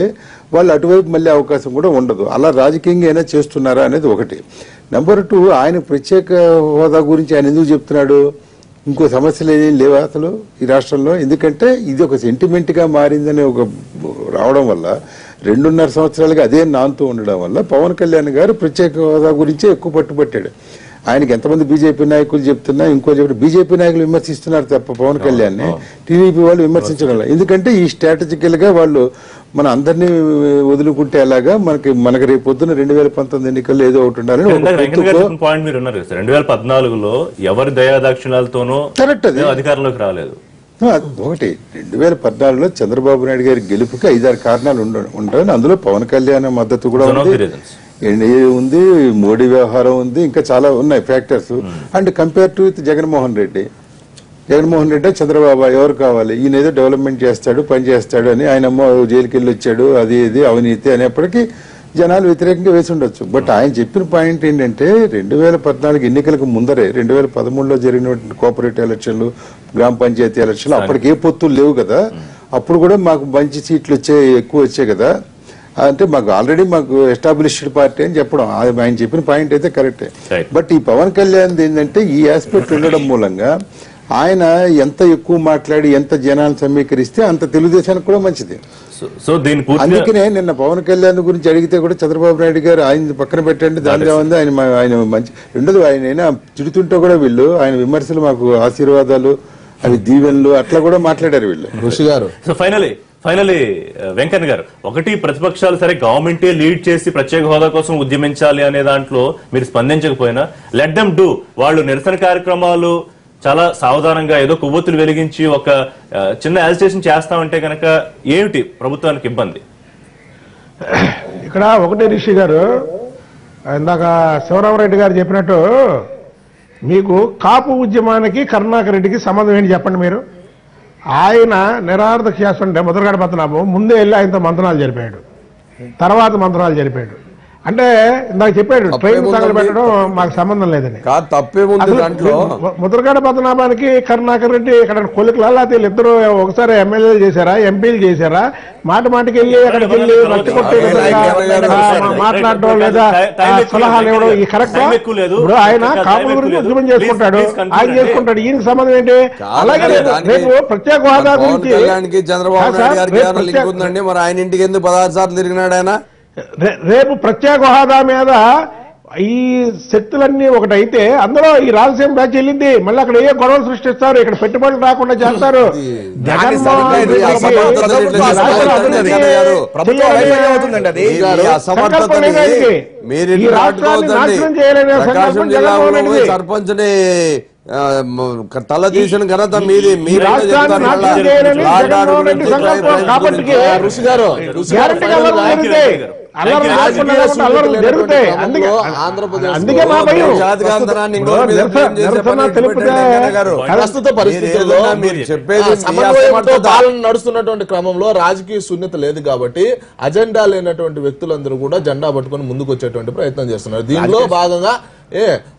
వాళ్ళు అటువైపు మళ్ళీ అవకాశం కూడా ఉండదు. అలా రాజకీయంగా అయినా చేస్తున్నారా అనేది ఒకటి. నెంబర్ 2, ఆయన ప్రత్యేక హోదా గురించి ఆయన ఎందుకు చెప్తున్నాడు? ఇంకో సమస్యలు ఏం లేవా అసలు ఈ రాష్ట్రంలో? ఎందుకంటే ఇది ఒక సెంటిమెంట్ గా మారిందని ఒక రావడం వల్ల 2.5 సంవత్సరాలుగా అదే నాంతూ ఉండడం వల్ల పవన్ కళ్యాణ్ గారు ప్రత్యేక హోదా గురించే ఎక్కువ పట్టుబట్టాడు. ఆయనకి ఎంతమంది బీజేపీ నాయకులు చెప్తున్నా బీజేపీ నాయకులు విమర్శిస్తున్నారు తప్ప పవన్ కళ్యాణ్ ని టీడీపీ వాళ్ళు విమర్శించడం. ఎందుకంటే ఈ స్ట్రాటజికల్ గా వాళ్ళు మన అందరినీ వదులుకుంటే అలాగా మనకి రేపు పొద్దున 2019 ఎన్నికల్లో ఏదో ఒకటి ఉండాలని 2014లో ఎవరి దయాదాక్షిణ్యాలతోనూ అధికారంలోకి రాలేదు. ఒకటి 2014లో చంద్రబాబు నాయుడు గారి గెలుపుకి 5-6 కారణాలు ఉంటాయని, అందులో పవన్ కళ్యాణ్ మద్దతు కూడా ఉంది, ఎన్డీఏ ఉంది, మోడీ వ్యవహారం ఉంది, ఇంకా చాలా ఉన్నాయి factors. And compare to with Jaganmohan Reddy Chandrababu ఎవరు కావాలి, ఈయన ఏదో డెవలప్మెంట్ చేస్తాడు, పని చేస్తాడు అని, ఆయన జైలుకి వెళ్ళి వచ్చాడు, అది ఇది అవినీతి అనేప్పటికీ జనాలు వ్యతిరేకంగా వేసి ఉండొచ్చు. బట్ ఆయన చెప్పిన పాయింట్ ఏంటంటే 2014 ఎన్నికలకు ముందరే 2013లో జరిగినటువంటి కోఆపరేటివ్ ఎలక్షన్లు, గ్రామ పంచాయతీ ఎలక్షన్లు అప్పటికే పొత్తులు లేవు కదా, అప్పుడు కూడా మాకు మంచి సీట్లు ఎక్కువ వచ్చాయి కదా, అంటే మాకు ఆల్రెడీ మాకు ఎస్టాబ్లిష్డ్ పార్టీ అని చెప్పడం ఆయన చెప్పిన పాయింట్ అయితే కరెక్టే. బట్ ఈ పవన్ కళ్యాణ్ ఏంటంటే ఈ ఆస్పెక్ట్ ఉండడం మూలంగా ఆయన ఎంత ఎక్కువ మాట్లాడి ఎంత జనాన్ని సమీకరిస్తే అంత తెలుగుదేశానికి కూడా మంచిది. అందుకనే నిన్న పవన్ కళ్యాణ్ గురించి అడిగితే కూడా చంద్రబాబు నాయుడు గారు ఆయన పక్కన పెట్టండి, దానిగా ఉంది ఆయన మంచి ఉండదు. ఆయన తిడుతుంటే కూడా వీళ్ళు ఆయన విమర్శలు మాకు ఆశీర్వాదాలు, అవి దీవెనలు అట్లా కూడా మాట్లాడారు వీళ్ళు. ఋషి గారు సో ఫైనలీ వెంకన్న గారు, ఒకటి ప్రతిపక్షాలు సరే గవర్నమెంటే లీడ్ చేసి ప్రత్యేక హోదా కోసం ఉద్యమించాలి అనే దాంట్లో మీరు స్పందించకపోయినా లెట్ దెమ్ డూ. వాళ్ళు నిరసన కార్యక్రమాలు చాలా సావధానంగా ఏదో కొవ్వొత్తులు వెలిగించి ఒక చిన్న యాజిటేషన్ చేస్తామంటే కనుక ఏమిటి ప్రభుత్వానికి ఇబ్బంది? ఇక్కడ ఒకటి రిషి గారు, ఇందాక శివరామరెడ్డి గారు చెప్పినట్టు మీకు కాపు ఉద్యమానికి కరుణాకర్ రెడ్డికి సంబంధం ఏంటి చెప్పండి మీరు. ఆయన నిరార్థక చేస్తుంటే ముద్రగడ పద్మనాభం ముందే వెళ్ళి ఆయనతో మంత్రాలు జరిపాడు, తర్వాత మంత్రాలు జరిపాడు. అంటే ఇందాక చెప్పాడు ట్రైన్ తగలబెట్టడం మాకు సంబంధం లేదని. ముద్రగడ పద్మనాభానికి కరుణాకర్ రెడ్డి ఇక్కడ కొలికల వీళ్ళిద్దరూ ఒకసారి ఎమ్మెల్యేలు చేశారా, ఎంపీలు చేశారా? మాటికి వెళ్ళి అక్కడికి వెళ్ళి మట్టి కొట్టే మాట్లాడడం లేదా సలహాలు ఇవ్వడం ఈ కరెక్ట్? ఇప్పుడు ఆయన కాపుల గురించి ఉద్యమం చేసుకుంటాడు, ఆయన చేసుకుంటాడు, ఈయనకి సంబంధం ఏంటి? అలాగే రేపు ప్రత్యేక హోదా గురించి చంద్రబాబు నాయుడు గారికి లింక్ ఉందండి, మరి ఆయన ఇంటికి ఎందుకు 16 సార్లు తిరిగినాడు ఆయన? రేపు ప్రత్యేక హోదా మీద ఈ శక్తులన్నీ ఒకటైతే అందులో ఈ రాయలసీమ బ్యాచ్ వెళ్ళింది, మళ్ళీ అక్కడ ఏ గొడవలు సృష్టిస్తారు, ఇక్కడ పెట్టుబడులు రాకుండా చేస్తారు. సర్పంచ్ ని తల తీసిన ఘనత మీది. ప్రస్తుత పరిస్థితుల్లో నడుస్తున్నటువంటి క్రమంలో రాజకీయ శూన్యత లేదు కాబట్టి అజెండా లేనటువంటి వ్యక్తులందరూ కూడా జెండా పట్టుకొని ముందుకు వచ్చేటువంటి ప్రయత్నం చేస్తున్నారు. దీనిలో భాగంగా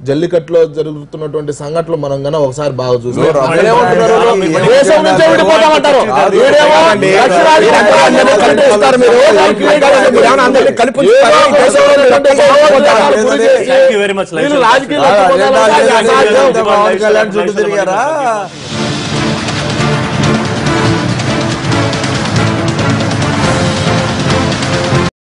జల్లికట్టులో జరుగుతున్నటువంటి సంఘటనలు మనం గన ఒకసారి బాగా చూస్తే రాజకీయ